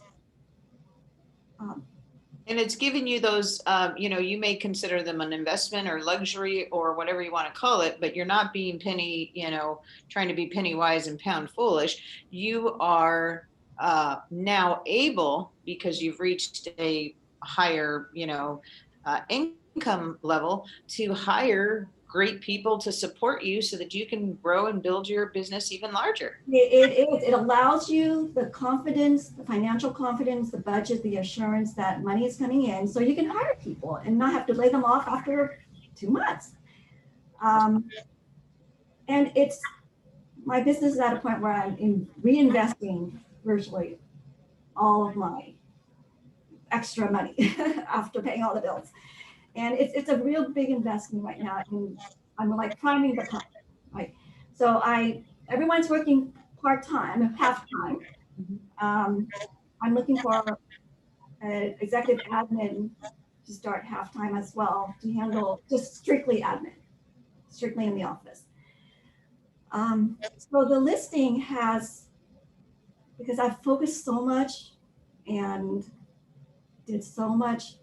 it's giving you those, you may consider them an investment or luxury or whatever you want to call it, but you're not being trying to be penny wise and pound foolish. You are now able, because you've reached a higher, income level, to hire great people to support you so that you can grow and build your business even larger. It allows you the confidence, the financial confidence, the budget, the assurance that money is coming in, so you can hire people and not have to lay them off after 2 months. And my business is at a point where I'm reinvesting virtually all of my extra money after paying all the bills. And it's a real big investment right now. And I'm like priming the pump, right? So everyone's working part-time, half-time. I'm looking for an executive admin to start half-time as well, to handle just strictly admin, strictly in the office. So the listing has, because I've focused so much and did so much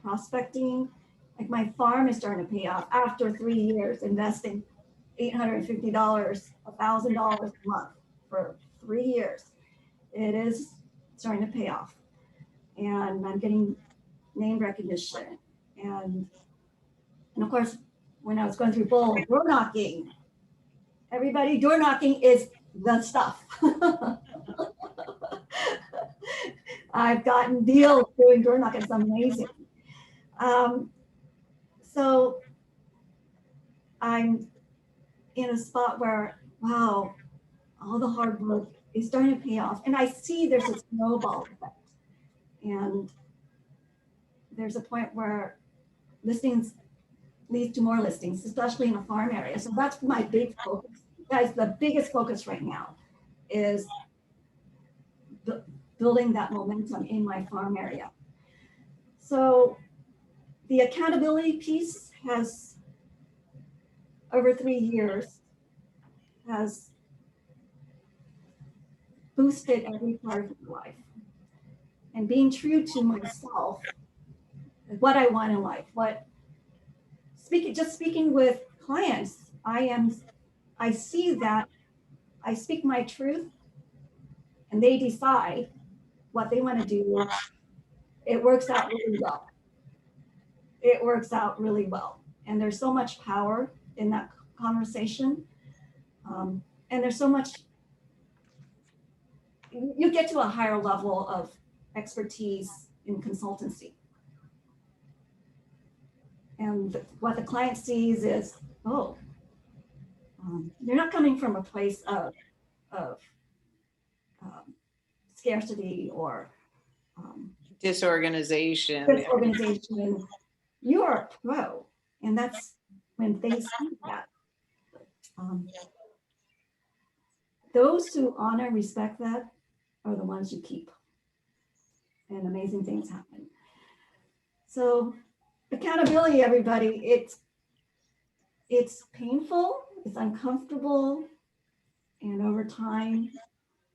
prospecting, like my farm is starting to pay off after 3 years investing $850, $1,000 a month for 3 years. It is starting to pay off, and I'm getting name recognition. And of course, when I was going through door knocking, everybody, door knocking is the stuff. I've gotten deals doing door knocking. It's amazing. So I'm in a spot where, wow, all the hard work is starting to pay off. And I see there's a snowball effect. And there's a point where listings lead to more listings, especially in a farm area. So that's my big focus. Guys, the biggest focus right now is building that momentum in my farm area. So the accountability piece has, over 3 years, has boosted every part of my life. And being true to myself, what I want in life, speaking with clients, I see that I speak my truth and they decide what they want to do. It works out really well. It works out really well. And there's so much power in that conversation. And there's so much, you get to a higher level of expertise in consultancy. And what the client sees is, oh, you're not coming from a place of scarcity or Disorganization. disorganization. You are a pro, and that's when they see that. Those who honor and respect that are the ones you keep, and amazing things happen. So accountability, everybody, it's painful, it's uncomfortable, and over time,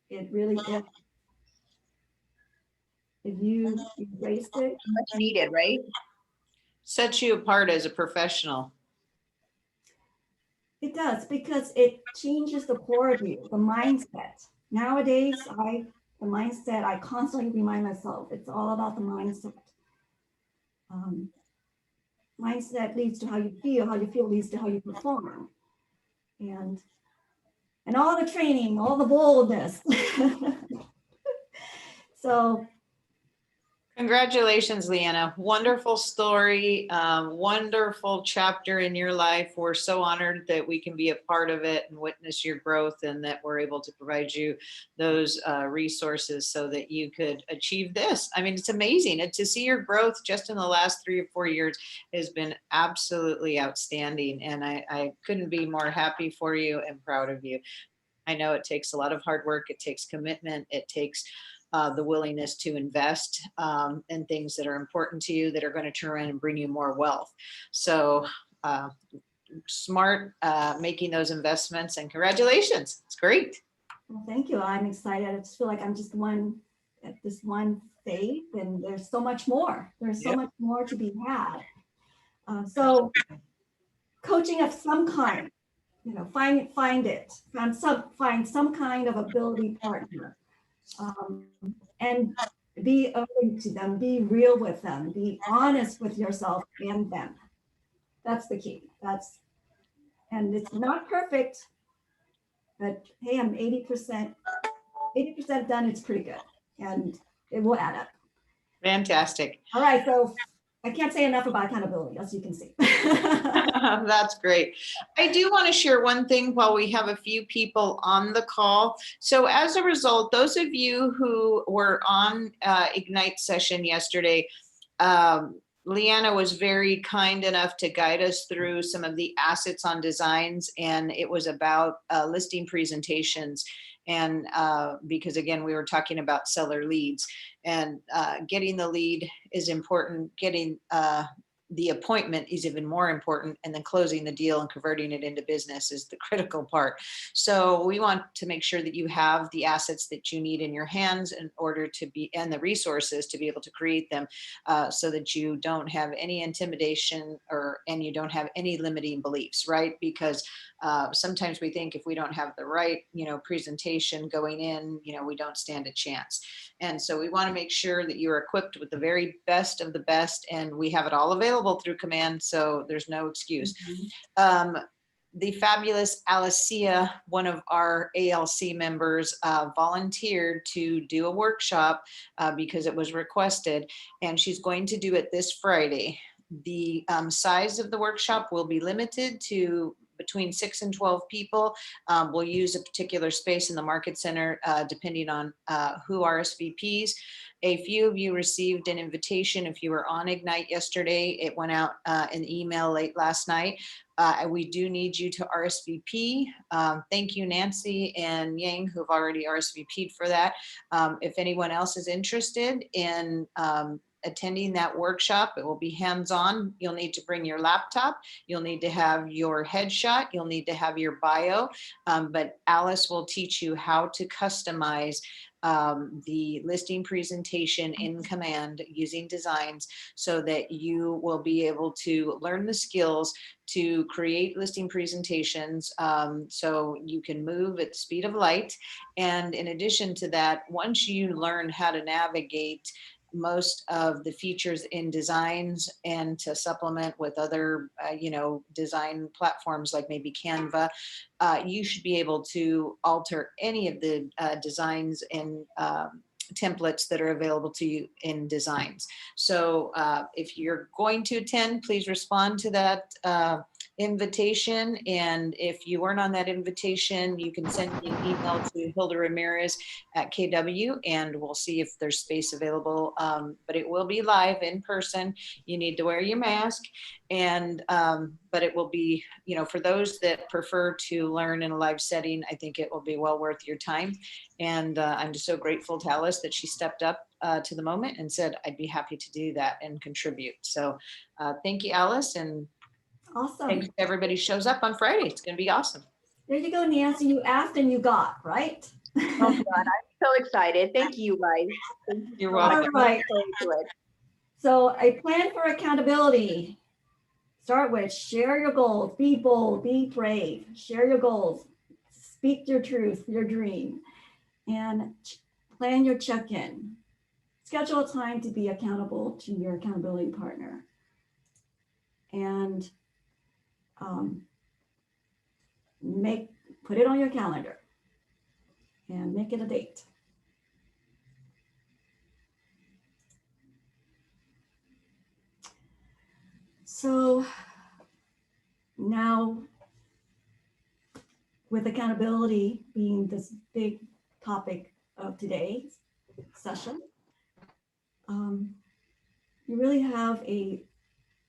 it really is. If you embrace it, Much needed, right? Sets you apart as a professional. it does, because it changes the core of you, the mindset. Nowadays, the mindset, I constantly remind myself, it's all about the mindset. Mindset leads to how you feel leads to how you perform. And all the training, all the boldness. So Congratulations, Leanna. Wonderful story, wonderful chapter in your life. We're so honored that we can be a part of it and witness your growth, and that we're able to provide you those resources so that you could achieve this. I mean, it's amazing. And to see your growth just in the last 3 or 4 years has been absolutely outstanding. And I couldn't be more happy for you and proud of you. I know it takes a lot of hard work. It takes commitment. It takes the willingness to invest in things that are important to you, that are going to turn around and bring you more wealth. So smart making those investments, and congratulations. It's great. well, thank you. I'm excited. I just feel like I'm just at this one faith, and there's so much more. There's so much more to be had. So coaching of some kind, find some kind of ability partner. And be open to them, be real with them, be honest with yourself and them. That's the key. That's And it's not perfect, but hey, I'm 80% done. It's pretty good. And it will add up. Fantastic. All right. So I can't say enough about accountability, as you can see. That's great. I do want to share one thing while we have a few people on the call. So as a result, those of you who were on Ignite session yesterday, Leanna was very kind enough to guide us through some of the assets on designs, and it was about listing presentations. And because again, we were talking about seller leads, and getting the lead is important. Getting the appointment is even more important, and then closing the deal and converting it into business is the critical part. So we want to make sure that you have the assets that you need in your hands in order to be, and the resources to be able to create them, so that you don't have any intimidation and you don't have any limiting beliefs, right? Because sometimes we think if we don't have the right, presentation going in, we don't stand a chance. And so we want to make sure that you're equipped with the very best of the best, and we have it all available through Command, so there's no excuse. The fabulous Alicia, one of our ALC members, volunteered to do a workshop because it was requested, and she's going to do it this Friday. The size of the workshop will be limited to between 6 and 12 people. We'll use a particular space in the market center depending on who RSVPs. A few of you received an invitation. If you were on Ignite yesterday, it went out in email late last night. We do need you to RSVP. Thank you, Nancy and Yang, who've already RSVP'd for that. If anyone else is interested in attending that workshop, it will be hands-on. You'll need to bring your laptop. You'll need to have your headshot. You'll need to have your bio. But Alice will teach you how to customize the listing presentation in Command using designs, so that you will be able to learn the skills to create listing presentations, so you can move at the speed of light. And in addition to that, once you learn how to navigate most of the features in designs and to supplement with other, design platforms like maybe Canva, you should be able to alter any of the designs and templates that are available to you in designs. So if you're going to attend, please respond to that invitation. And if you weren't on that invitation, you can send me an email to Hilda Ramirez at KW, and we'll see if there's space available. But it will be live in person. You need to wear your mask, and but it will be, for those that prefer to learn in a live setting, I think it will be well worth your time. And I'm just so grateful to Alice that she stepped up to the moment and said, I'd be happy to do that and contribute. So thank you, Alice. And Awesome. thanks to everybody shows up on Friday. It's going to be awesome. There you go, Nancy. You asked and you got, right? Oh God, I'm so excited. Thank you, guys. Thank you You're so much. welcome. All right. I'm so into it. So a plan for accountability. Start with share your goals, be bold, be brave, share your goals, speak your truth, your dream, and plan your check-in. Schedule a time to be accountable to your accountability partner. And put it on your calendar and make it a date. So now, with accountability being this big topic of today's session, you really have a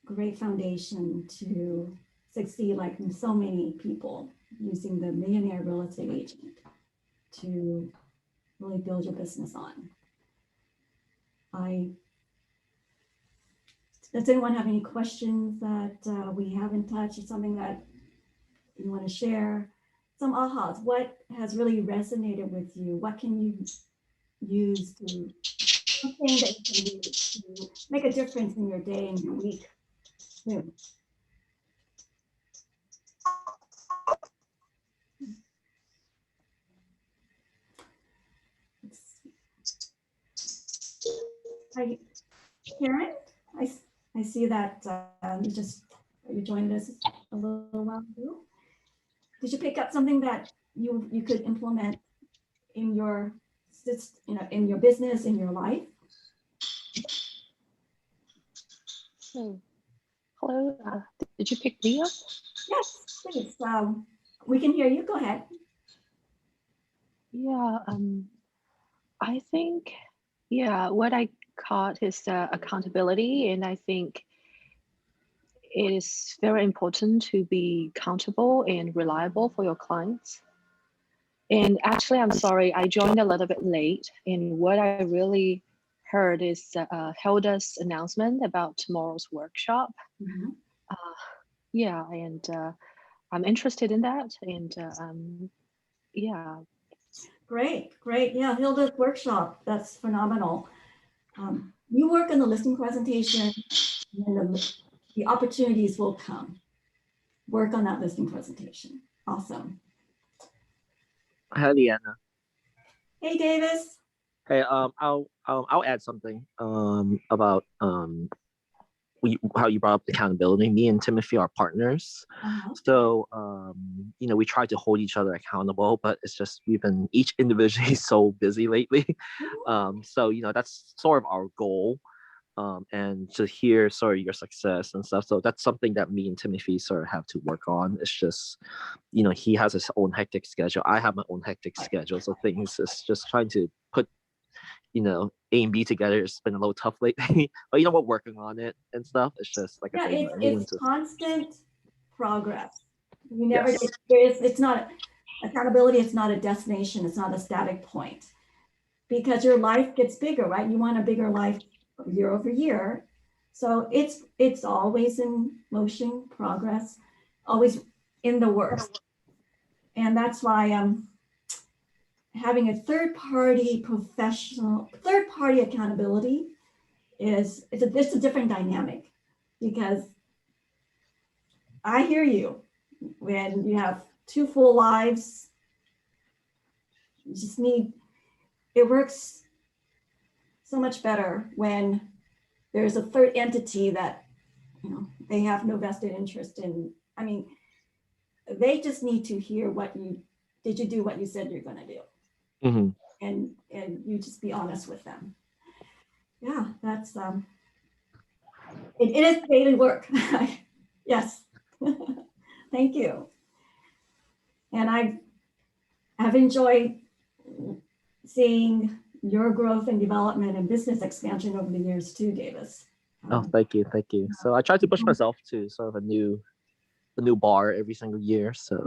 great foundation to succeed, like so many people, using the Millionaire Real Estate Agent to really build your business on. Does anyone have any questions that we haven't touched, or something that you want to share? Some ahas. What has really resonated with you? What can you use to, something that you can use to make a difference in your day and your week? Hi, Karen. I see that you joined us a little while ago. did you pick up something that you could implement in your, in your business, in your life? So, hello, did you pick me up? Yes, please. We can hear you. Go ahead. Yeah, I think, yeah, what I caught is accountability, and I think it is very important to be accountable and reliable for your clients. And actually, I'm sorry, I joined a little bit late, and what I really heard is Hilda's announcement about tomorrow's workshop. Mhm. Yeah, and I'm interested in that, and yeah. Great, great. Yeah, Hilda's workshop, that's phenomenal. You work on the listing presentation, and the opportunities will come. Work on that listing presentation. Awesome. Hi, Leanna. Hey, Davis. Hey, I'll add something about how you brought up accountability. Me and Timothy are partners, so you know, we try to hold each other accountable, but it's just we've been each individually so busy lately. So you know, that's sort of our goal. And to hear sort of your success and stuff. So that's something that me and Timothy sort of have to work on. It's just, you know, he has his own hectic schedule. I have my own hectic schedule. So things is just trying to put, you know, A and B together. It's been a little tough lately, but you know, we're working on it and stuff. It's just like Yeah, I said, it's constant progress. You never Yes. it's not accountability. It's not a destination. It's not a static point, because your life gets bigger, right? You want a bigger life year over year. So it's always in motion, progress, always in the works. And that's why having a third-party accountability it's a different dynamic, because I hear you. When you have two full lives, you just need, it works so much better when there's a third entity that, you know, they have no vested interest in. I mean, they just need to hear did you do what you said you're going to do? Mm-hmm. And you just be honest with them. Yeah, that's it is daily work. Yes. Thank you. And I've enjoyed seeing your growth and development and business expansion over the years too, Davis. Oh, thank you. So I try to push myself to sort of a new bar every single year. So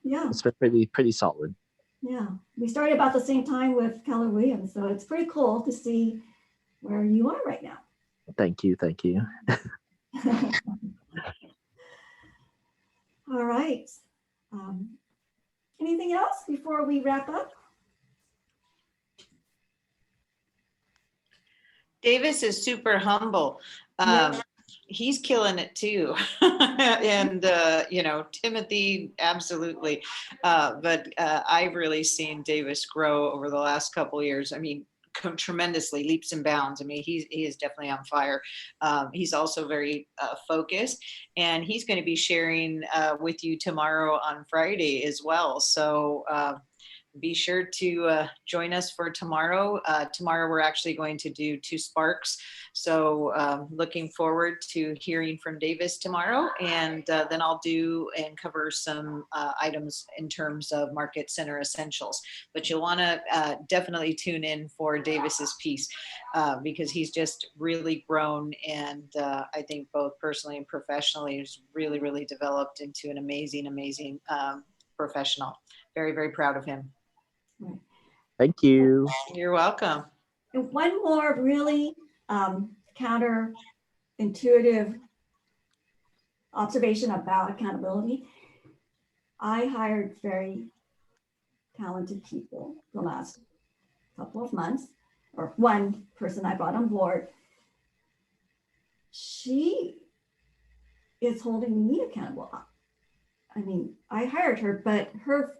yeah, it's been pretty solid. Yeah, we started about the same time with Keller Williams, so it's pretty cool to see where you are right now. Thank you. All right. Anything else before we wrap up? Davis is super humble. He's killing it too. And, you know, Timothy, absolutely. But I've really seen Davis grow over the last couple of years. I mean, tremendously, leaps and bounds. I mean, he is definitely on fire. He's also very focused, and he's going to be sharing with you tomorrow on Friday as well. So be sure to join us for tomorrow. Tomorrow we're actually going to do 2 sparks. So looking forward to hearing from Davis tomorrow. And then I'll do and cover some items in terms of market center essentials. But you'll want to definitely tune in for Davis's piece because he's just really grown. And I think both personally and professionally has really, really developed into an amazing professional. Very, very proud of him. Thank you. You're welcome. And one more really counterintuitive observation about accountability. I hired very talented people the last couple of months, or one person I brought on board. She is holding me accountable. I mean, I hired her, but her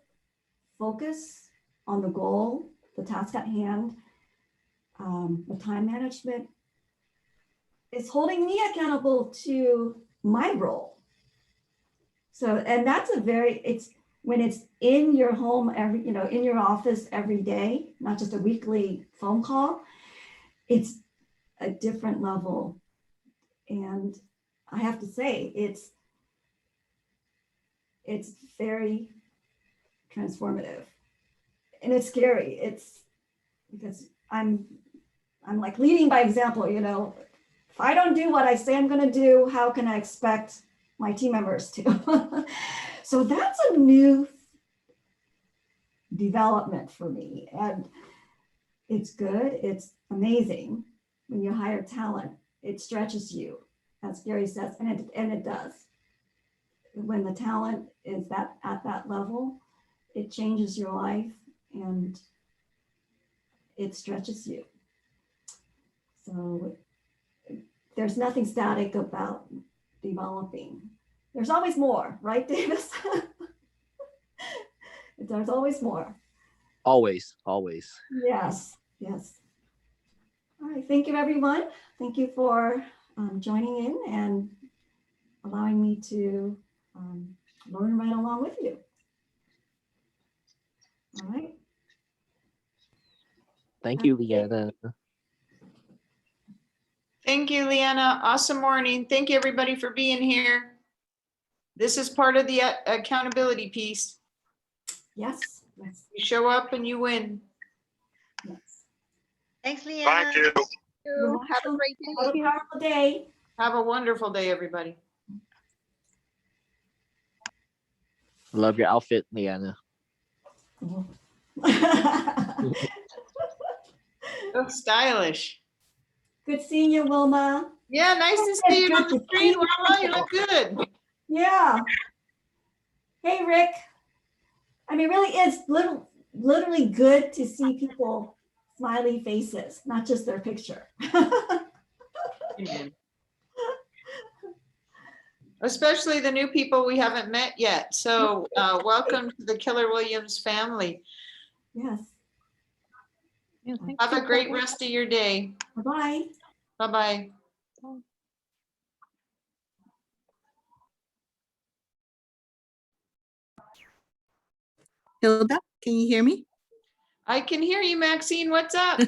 focus on the goal, the task at hand, the time management is holding me accountable to my role. So, and that's when it's in your home every, in your office every day, not just a weekly phone call, it's a different level. And I have to say, it's very transformative, and it's scary. It's because I'm like leading by example, if I don't do what I say I'm going to do, how can I expect my team members to? So that's a new development for me, and it's good. It's amazing when you hire talent. It stretches you, as Gary says, and it does. When the talent is at that level, it changes your life and it stretches you. So there's nothing static about developing. There's always more, right, Davis? There's always more. Always, always. Yes, yes. All right, thank you, everyone. Thank you for joining in and allowing me to learn right along with you. All right. Thank you, Leanna. Thank you, Leanna. Awesome morning. Thank you, everybody, for being here. This is part of the accountability piece. Yes, yes, You show up and you win. yes. Thanks, Leanna. Thank you. Have a great day. Have a powerful day. Have a wonderful day, everybody. Love your outfit, Leanna. So stylish. Good seeing you, Wilma. Yeah, nice to see you on the screen. Wow, you look good. Yeah. Hey, Rick. I mean, really is literally good to see people smiley faces, not just their picture. Especially the new people we haven't met yet. So welcome to the Keller Williams family. Yes. Yeah, thank Have you. a great rest of your day. Bye-bye. Bye-bye. Hilda, can you hear me? I can hear you, Maxine. What's up?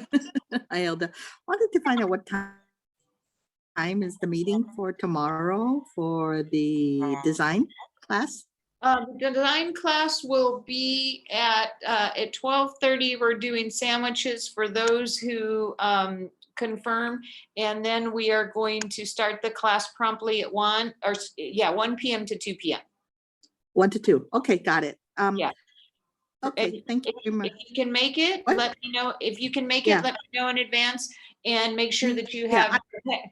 Hi, Hilda. Wanted to find out what time is the meeting for tomorrow for the design class? The design class will be at 12:30. We're doing sandwiches for those who confirm. And then we are going to start the class promptly at 1 p.m. to 2 p.m. 1 to 2. Okay, got it. Yeah. Okay, thank you very much. If you can make it, What? let me know. If you can make Yeah. it, let me know in advance, and make sure that you Yeah, have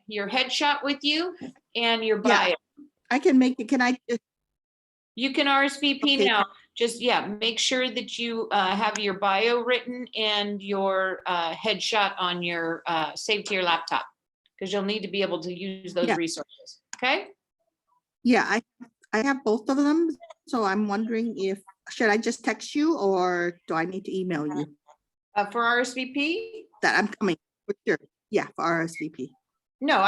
your headshot with you and your bio. Yeah. I can make it. Can I? You can RSVP Okay. now. Just, make sure that you have your bio written and your headshot on your saved to your laptop, because you'll need to be able to use those Yeah. resources. Okay. Yeah, I have both of them. So I'm wondering should I just text you or do I need to email you For RSVP? that I'm coming? For sure. Yeah, for RSVP. No,